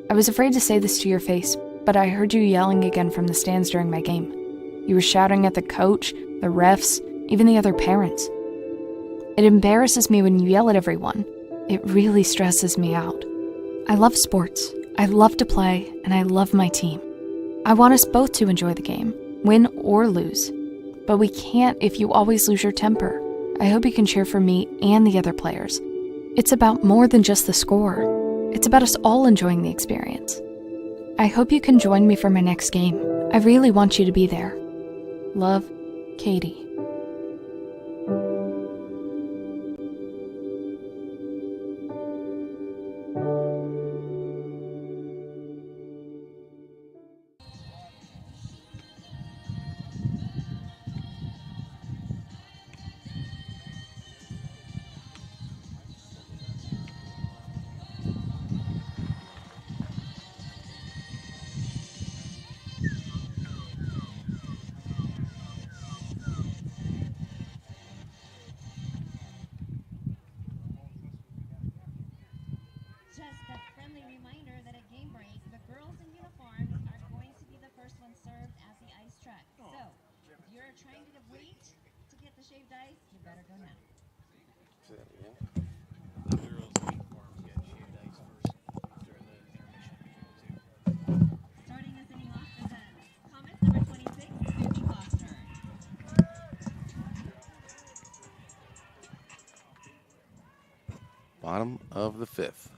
I was afraid to say this to your face, but I heard you yelling again from the stands during my game. You were shouting at the coach, the refs, even the other parents. It embarrasses me when you yell at everyone. It really stresses me out. I love sports, I love to play, and I love my team. I want us both to enjoy the game, win or lose. But we can't if you always lose your temper. I hope you can cheer for me and the other players. It's about more than just the score. It's about us all enjoying the experience. I hope you can join me for my next game. I really want you to be there. Love, Katie. Just a friendly reminder that at game break, the girls in uniforms are going to be the first ones served as the ice truck. So, if you're trying to wait to get the shaved ice, you better go now. Say that again. The girls' uniforms get shaved ice first during the intermission. Starting us inning off is Comets number 26, Susie Foster. Bottom of the 5th.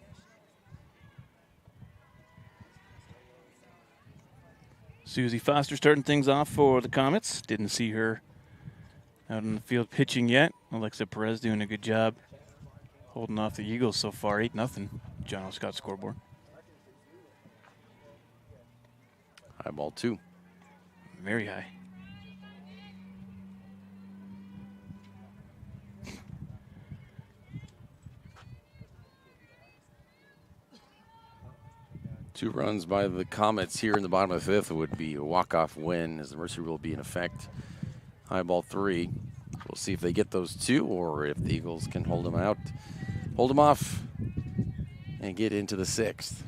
Susie Foster starting things off for the Comets. Didn't see her out in the field pitching yet. Alexa Perez doing a good job holding off the Eagles so far. 8-0. John O. Scott scoreboard. High ball 2. Very high. Two runs by the Comets here in the bottom of the 5th would be a walk-off win as the mercy rule will be in effect. High ball 3. We'll see if they get those 2 or if the Eagles can hold them out, hold them off, and get into the 6th.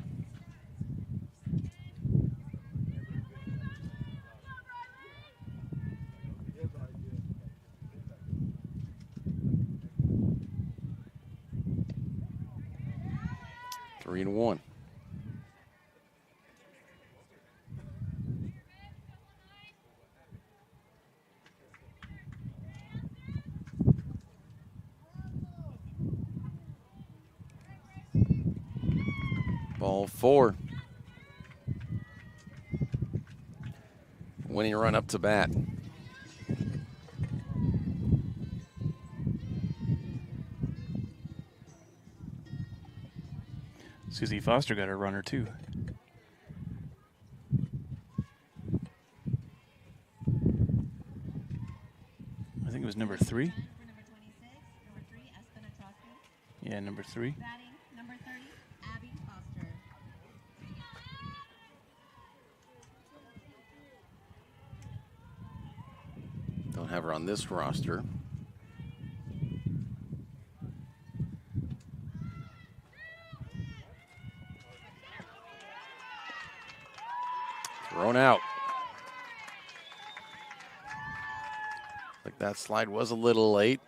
Three and 1. Ball 4. Winning run up to bat. Susie Foster got her runner too. I think it was number 3. Yeah, number 3. Number 30, Abby Foster. Don't have her on this roster. Thrown out. Like that slide was a little late.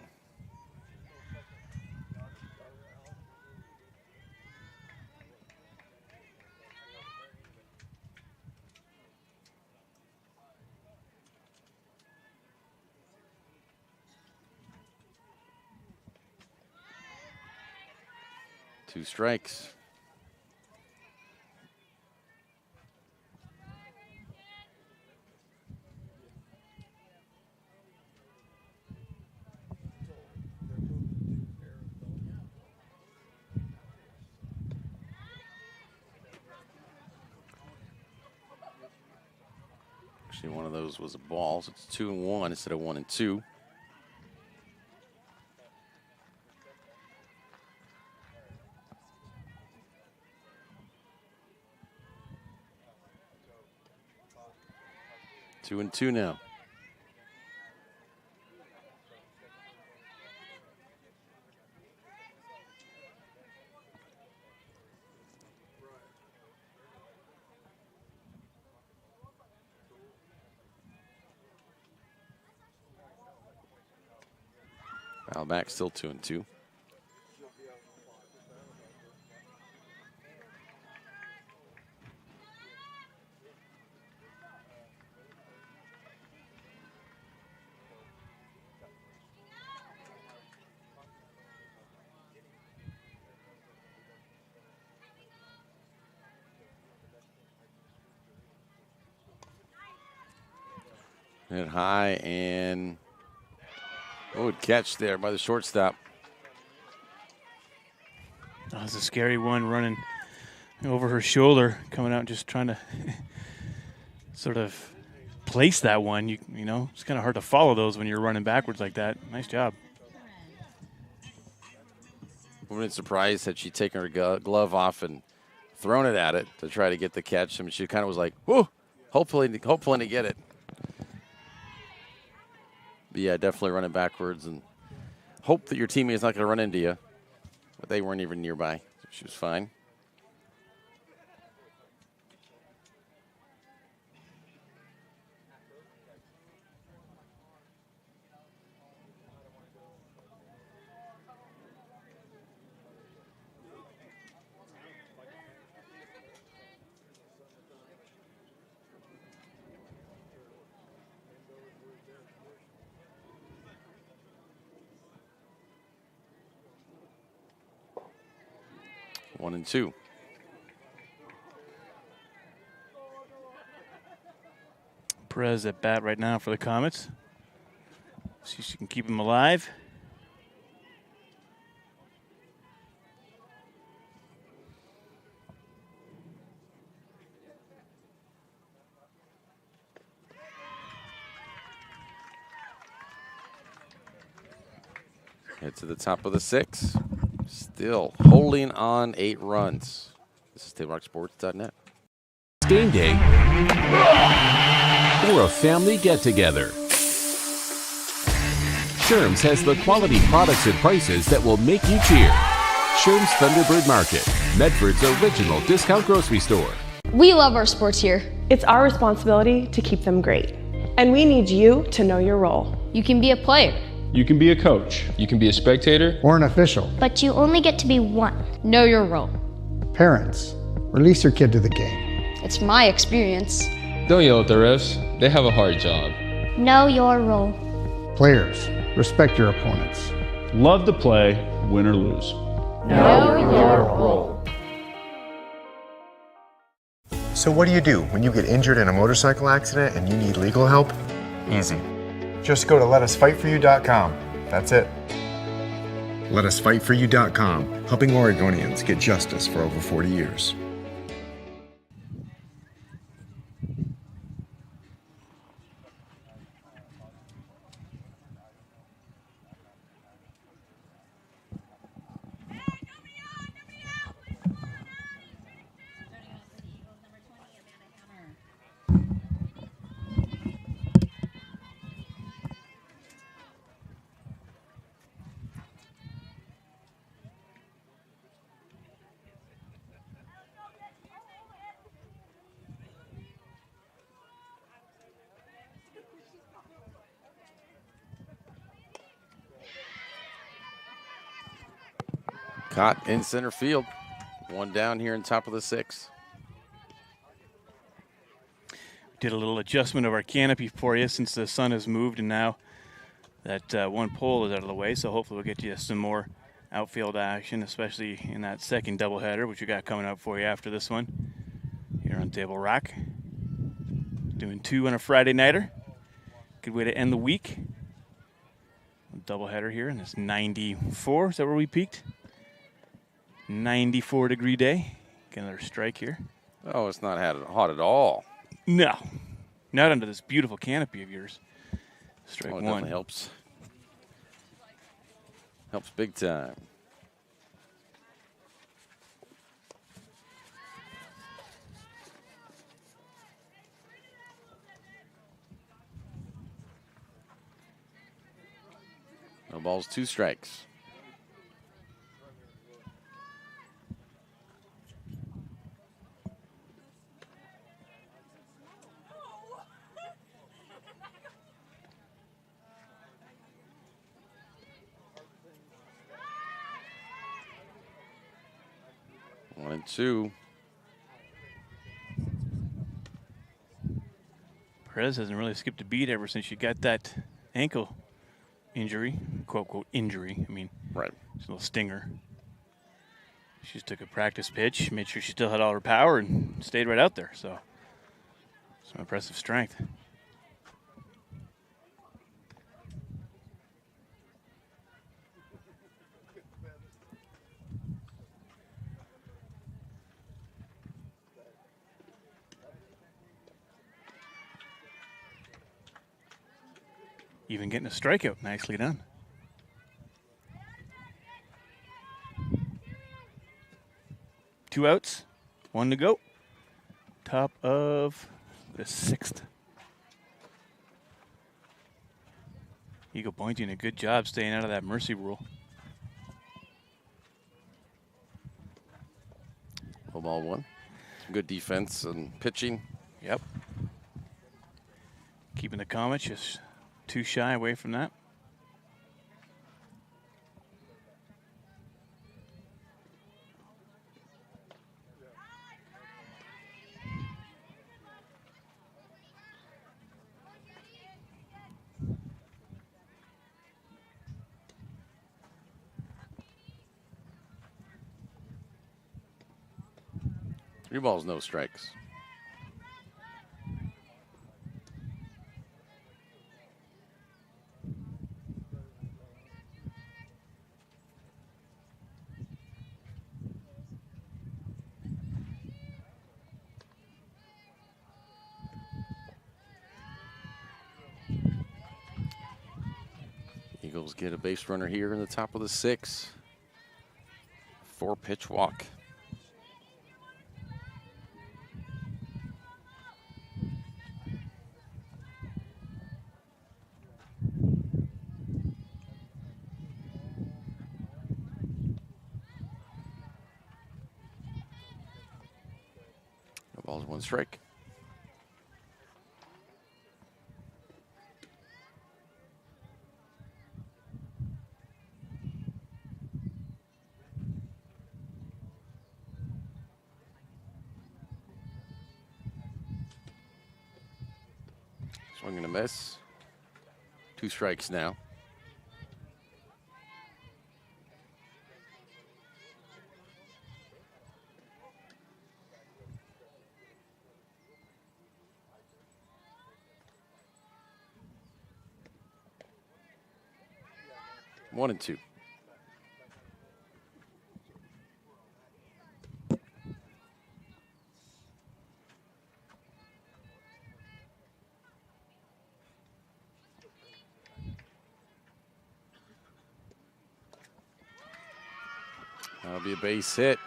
Two strikes. Actually, one of those was a ball, so it's 2 and 1 instead of 1 and 2. Two and 2 now. Foul back, still 2 and 2. Hit high and good catch there by the shortstop. That was a scary one running over her shoulder, coming out just trying to sort of place that one. You know, it's kind of hard to follow those when you're running backwards like that. Nice job. I wouldn't be surprised had she taken her glove off and thrown it at it to try to get the catch. I mean, she kind of was like, whoa, hopefully to get it. But yeah, definitely running backwards and hope that your teammate's not going to run into you. But they weren't even nearby. So she was fine. 1-2. Perez at bat right now for the Comets. See if she can keep him alive. Head to the top of the 6. Still holding on 8 runs. This is TableRockSports.net. Game day or a family get-together. Sherm's has the quality products and prices that will make you cheer. Sherm's Thunderbird Market, Medford's original discount grocery store. We love our sports here. It's our responsibility to keep them great. And we need you to know your role. You can be a player. You can be a coach. You can be a spectator. Or an official. But you only get to be one. Know your role. Parents, release your kid to the game. It's my experience. Don't yell at the refs. They have a hard job. Know your role. Players, respect your opponents. Love to play, win or lose. Know your role. So what do when you get injured in a motorcycle accident and you need legal help? Easy. Just go to letusfightforyou.com. That's it. Letusfightforyou.com, helping Oregonians get justice for over 40 years. Caught in center field. 1 down here in top of the 6. Did a little adjustment of our canopy for you since the sun has moved and now that one pole is out of the way. So hopefully we'll get you some more outfield action, especially in that second doubleheader, which we got coming up for you after this one here on Table Rock. Doing 2 on a Friday nighter. Good way to end the week. Doubleheader here, and it's 94. Is that where we peaked? 94-degree day. Get another strike here. Oh, it's not hot at all. No, not under this beautiful canopy of yours. Strike it one. Definitely helps. Helps big time. No balls, 2 strikes. One and 2. Perez hasn't really skipped a beat ever since she got that ankle injury, quote, quote, injury. I mean, right. It's a little stinger. She just took a practice pitch, made sure she still had all her power, and stayed right out there. So, some impressive strength. Even getting a strikeout. Nicely done. Two outs, 1 to go. Top of the 6th. Eagle Point doing a good job staying out of that mercy rule. Low ball 1. Some good defense and pitching. Yep. Keeping the Comets just 2 shy away from that. 3 balls, no strikes. Eagles get a base runner here in the top of the 6. 4-pitch walk. No balls, 1 strike. Swing and a miss. 2 strikes now. One and 2. That'll be a base hit.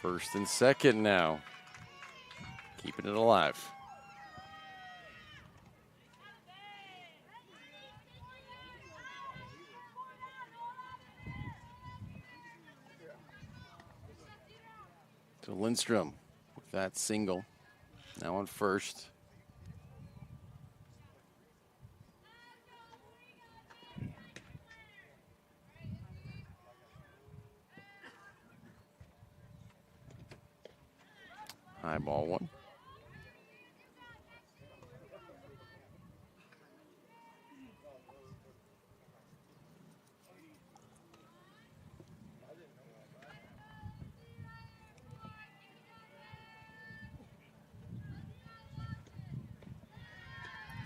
1st and 2nd now. Keeping it alive. To Lindstrom with that single. Now on 1st. High ball 1.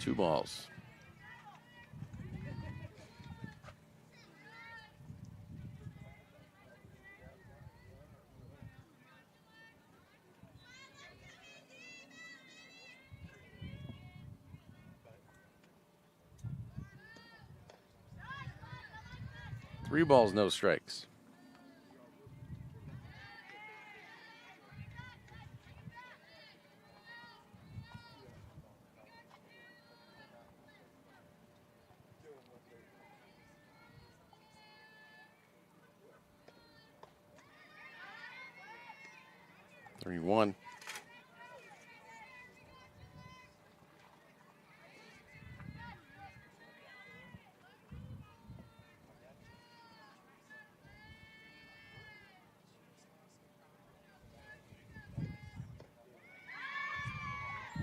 Two balls. Three balls, no strikes. Three, 1.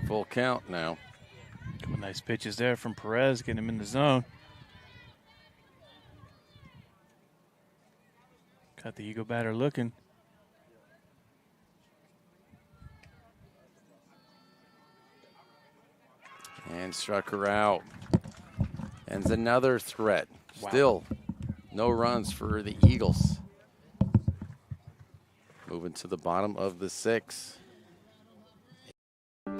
Full count now. Couple nice pitches there from Perez, getting him in the zone. Got the Eagle batter looking. And struck her out. Ends another threat. Wow. Still no runs for the Eagles. Moving to the bottom of the 6.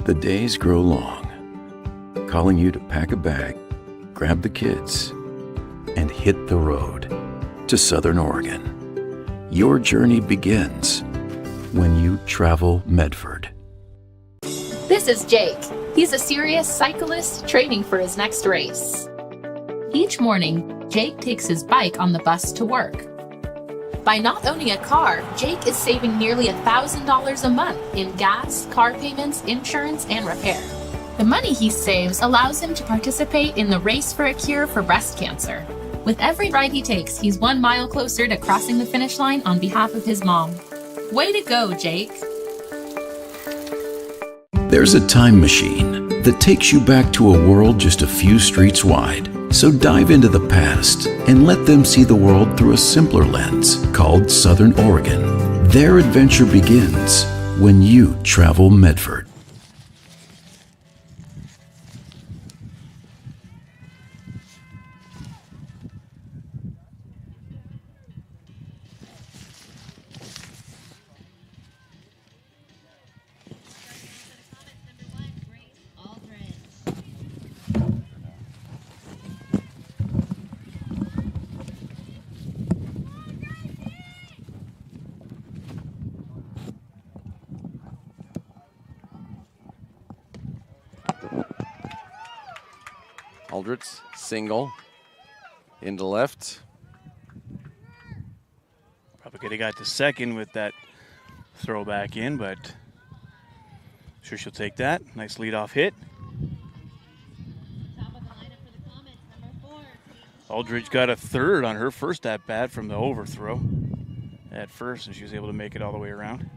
The days grow long, calling you to pack a bag, grab the kids, and hit the road to Southern Oregon. Your journey begins when you travel Medford. This is Jake. He's a serious cyclist training for his next race. Each morning, Jake takes his bike on the bus to work. By not owning a car, Jake is saving nearly $1,000 a month in gas, car payments, insurance, and repair. The money he saves allows him to participate in the Race for a Cure for breast cancer. With every ride he takes, he's 1 mile closer to crossing the finish line on behalf of his mom. Way to go, Jake. There's a time machine that takes you back to a world just a few streets wide. So dive into the past and let them see the world through a simpler lens called Southern Oregon. Their adventure begins when you travel Medford. Aldrich, single, into left. Probably could have got to second with that throw back in, but sure she'll take that. Nice leadoff hit. Aldridge got a third on her first at bat from the overthrow at first, and she was able to make it all the way around.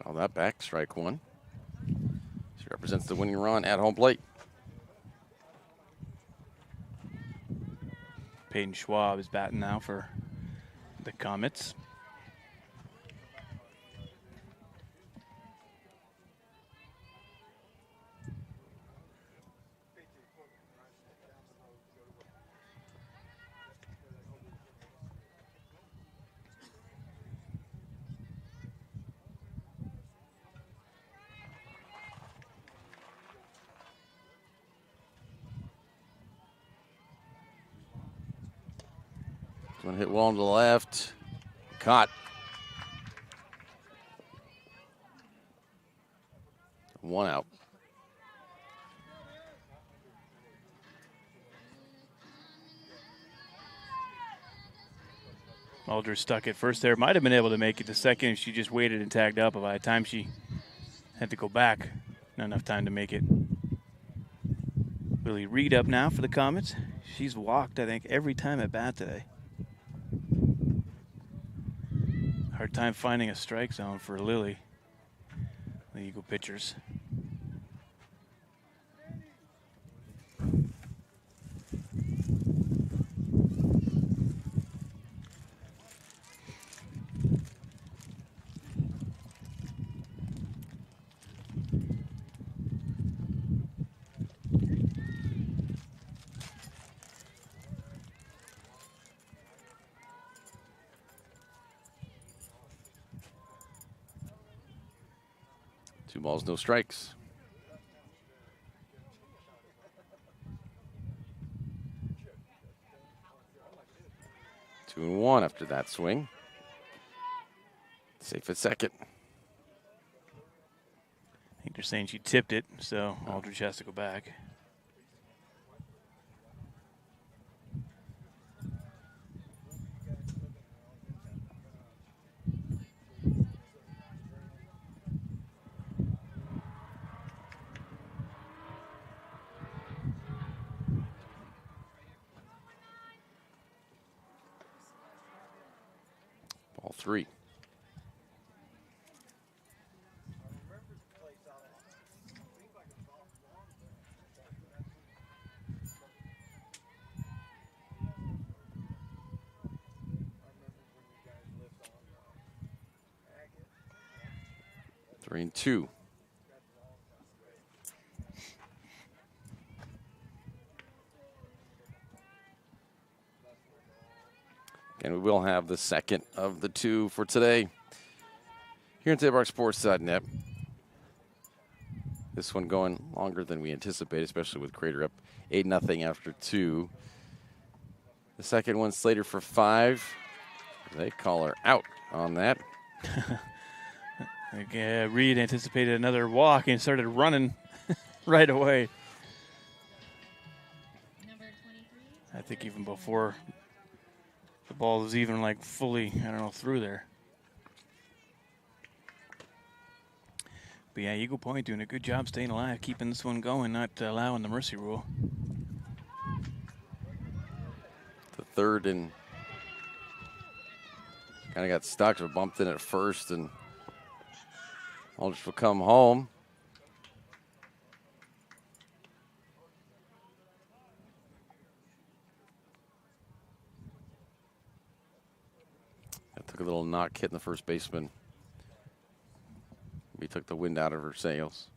Foul that back, strike one. She represents the winning run at home plate. Peyton Schwab is batting now for the Comets. One hit well on the left. Caught. One out. Aldridge stuck at first there. Might have been able to make it to second if she just waited and tagged up. But by the time she had to go back, not enough time to make it. Lily Reed up now for the Comets. She's walked, I think, every time at bat today. Hard time finding a strike zone for Lily, the Eagle pitchers. Two balls, no strikes. Two and one after that swing. Safe at second. I think they're saying she tipped it, so Aldridge has to go back. Ball three. Three and two. And we will have the second of the two for today here on TailbarkSports.net. This one going longer than we anticipate, especially with Crater up 8-0 after two. The second one slated for 5. They call her out on that. Reed anticipated another walk and started running right away. I think even before the ball was even like fully, through there. But yeah, Eagle Point doing a good job staying alive, keeping this one going, not allowing the mercy rule. The third and kind of got stuck, but bumped in at first, and Aldrich will come home. a little knock hitting the first baseman. He took the wind out of her sails.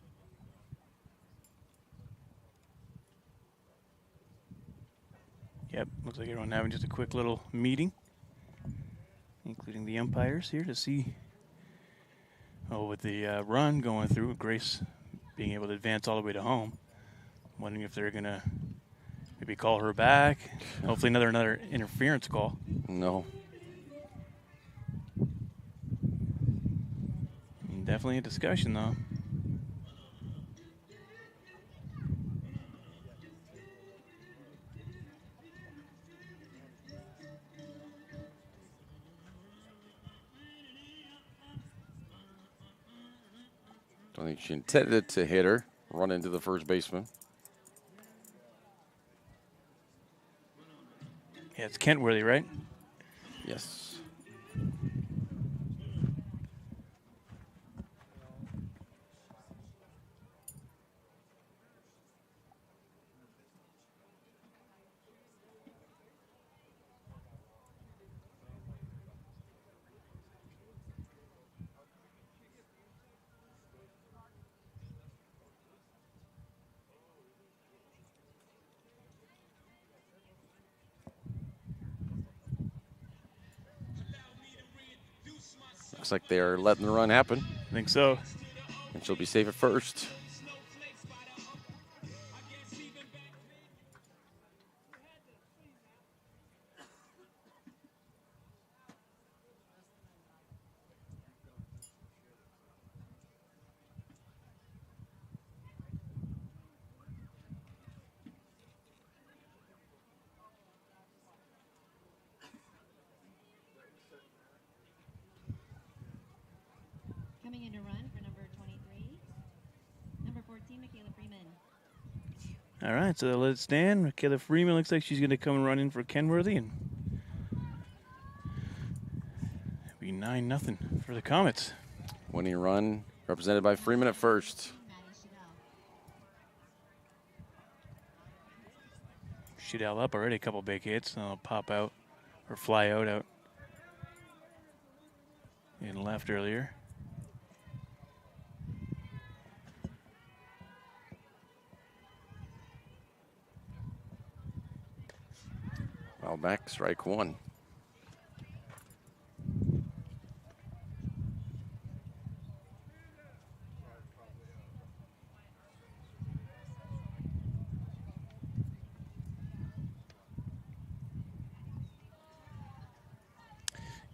Yep, looks like everyone having just a quick little meeting, including the umpires here to see, with the run going through, Grace being able to advance all the way to home. Wondering if they're going to maybe call her back. Hopefully another interference call. No. Definitely a discussion, though. Don't think she intended to hit her. Run into the first baseman. Yeah, it's Kentworthy, right? Yes. Looks like they're letting the run happen. I think so. And she'll be safe at first. Coming in to run for number 23, number 14, Michaela Freeman. All right, so let it stand. Michaela Freeman looks like she's going to come and run in for Kenworthy, and it'll be 9-0 for the Comets. Winning run represented by Freeman at first. Shidell up already, a couple big hits. They'll pop out or fly out in left earlier. Foul back, strike one.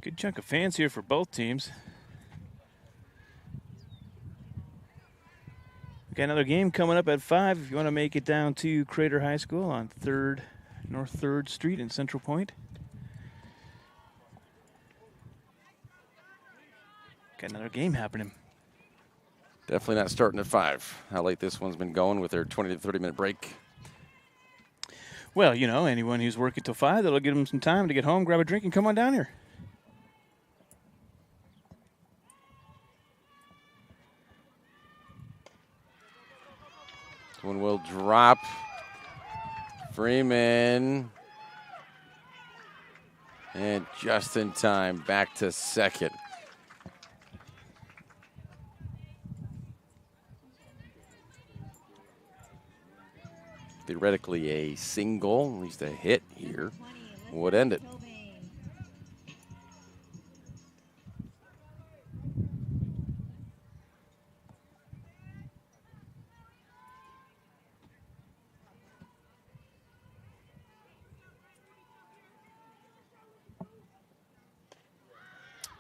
Good chunk of fans here for both teams. We got another game coming up at 5 if you want to make it down to Crater High School on North 3rd Street in Central Point. Got another game happening. Definitely not starting at 5. How late this one's been going with their 20 to 30-minute break. Well, you know, anyone who's working till 5, that'll give them some time to get home, grab a drink, and come on down here. One will drop. Freeman. And just in time, back to second. Theoretically, a single, at least a hit here, would end it.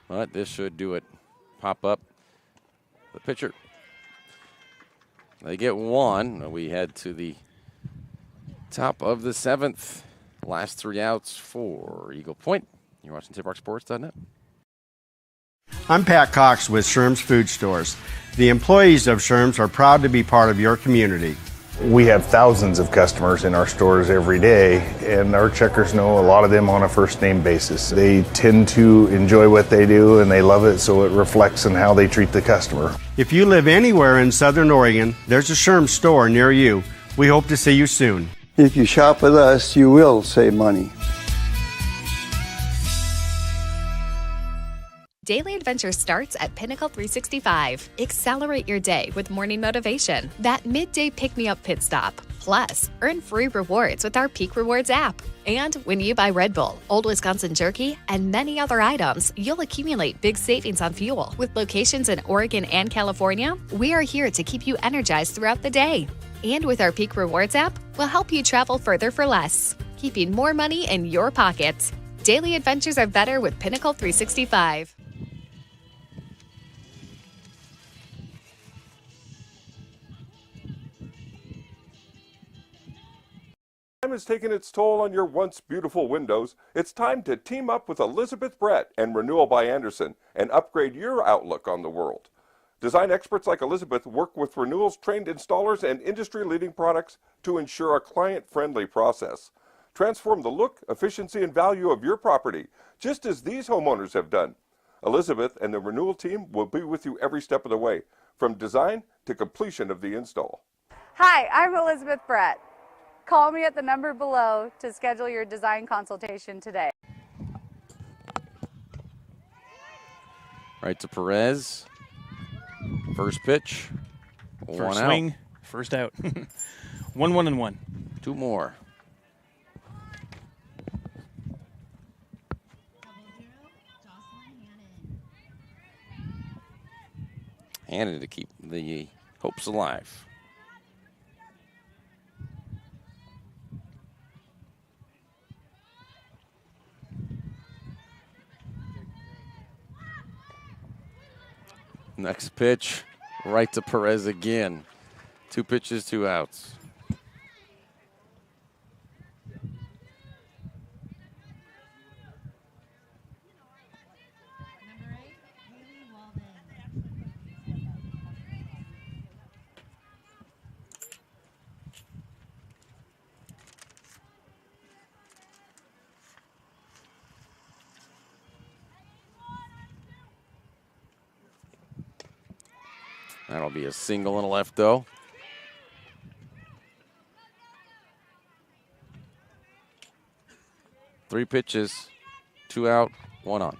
But this should do it. Pop up the pitcher. They get one. We head to the top of the 7th. Last 3 outs for Eagle Point. You're watching TipRockSports.net. I'm Pat Cox with Sherm's Food Stores. The employees of Sherm's are proud to be part of your community. We have thousands of customers in our stores every day, and our checkers know a lot of them on a first-name basis. They tend to enjoy what they do, and they love it, so it reflects in how they treat the customer. If you live anywhere in Southern Oregon, there's a Sherm's store near you. We hope to see you soon. If you shop with us, you will save money. Daily Adventure starts at Pinnacle 365. Accelerate your day with morning motivation. That midday pick-me-up pit stop. Plus, earn free rewards with our Peak Rewards app. And when you buy Red Bull, Old Wisconsin Jerky, and many other items, you'll accumulate big savings on fuel. With locations in Oregon and California, we are here to keep you energized throughout the day. And with our Peak Rewards app, we'll help you travel further for less, keeping more money in your pockets. Daily adventures are better with Pinnacle 365. Time has taken its toll on your once beautiful windows. It's time to team up with Elizabeth Brett and Renewal by Andersen and upgrade your outlook on the world. Design experts like Elizabeth work with Renewal's trained installers and industry-leading products to ensure a client-friendly process. Transform the look, efficiency, and value of your property, just as these homeowners have done. Elizabeth and the Renewal team will be with you every step of the way, from design to completion of the install. Hi, I'm Elizabeth Brett. Call me at the number below to schedule your design consultation today. Right to Perez. First pitch. First swing, out. First out. 1-1-1. Two more. Hannon to keep the hopes alive. Next pitch, right to Perez again. 2 pitches, 2 outs. That'll be a single and a left, though. Three pitches, 2 out, 1 on.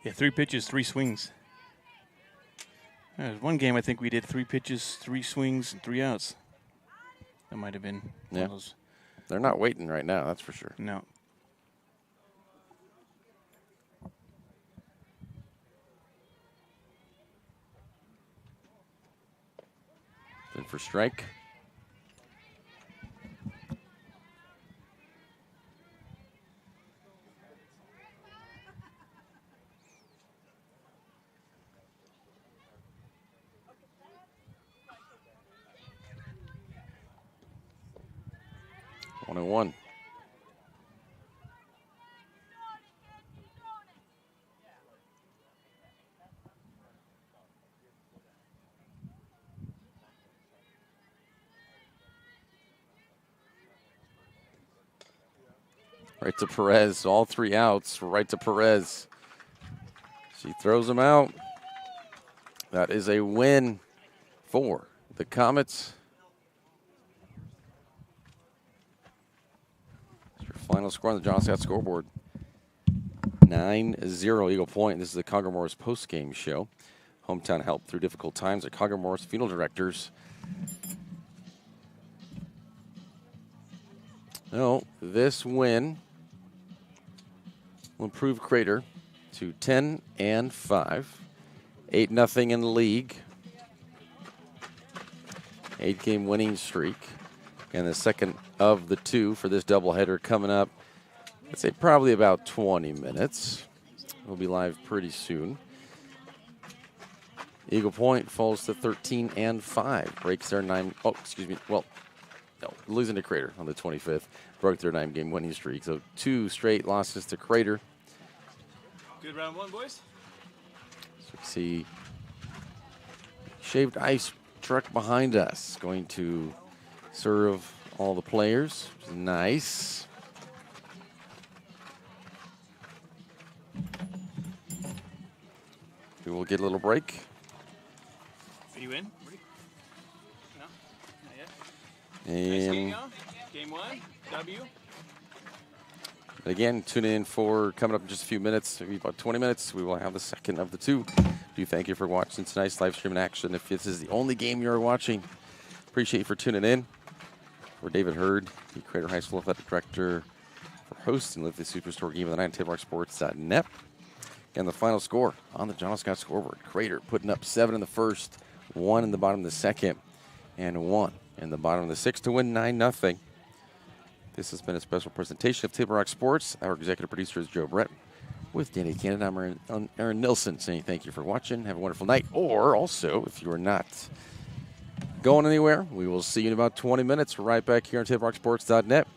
Yeah, 3 pitches, 3 swings. There's one game I think we did 3 pitches, 3 swings, and 3 outs. That might have been one of those. They're not waiting right now, that's for sure. No. In for strike. One and one. Right to Perez, all 3 outs, right to Perez. She throws him out. That is a win for the Comets. That's your final score on the John Scott scoreboard. 9-0 Eagle Point. This is the Conger Morris post-game show. Hometown help through difficult times at Conger Morris Funeral Directors. No, this win will improve Crater to 10-5, 8-0 in the league, 8-game winning streak, and the second of the 2 for this doubleheader coming up. I'd say probably about 20 minutes. We'll be live pretty soon. Eagle Point falls to 13-5, breaks their 9. Oh, excuse me. Well, no, losing to Crater on the 25th. Broke their 9-game winning streak. So 2 straight losses to Crater. Good round 1, boys. So we see Shaved Ice truck behind us. Going to serve all the players. Which is nice. We will get a little break. Are you in? No? Not yet? And Nice game, y'all. Game 1, W. Again, tune in for coming up in just a few minutes, maybe about 20 minutes. We will have the second of the two. Do thank you for watching tonight's live stream in action. If this is the only game you're watching, appreciate you for tuning in. For David Hurd, the Crater High School Athletic Director, for hosting the Superstore Game of the Night on TapeRockSports.net. And the final score on the John Scott scoreboard. Crater putting up 7 in the first, 1 in the bottom of the second, and 1 in the bottom of the sixth to win 9-0. This has been a special presentation of Table Rock Sports. Our executive producer is Joe Brett. With Danny Cannon, I'm Aaron Nilsson saying thank you for watching. Have a wonderful night. Or also, if you are not going anywhere, we will see you in about 20 minutes right back here on TapeRockSports.net.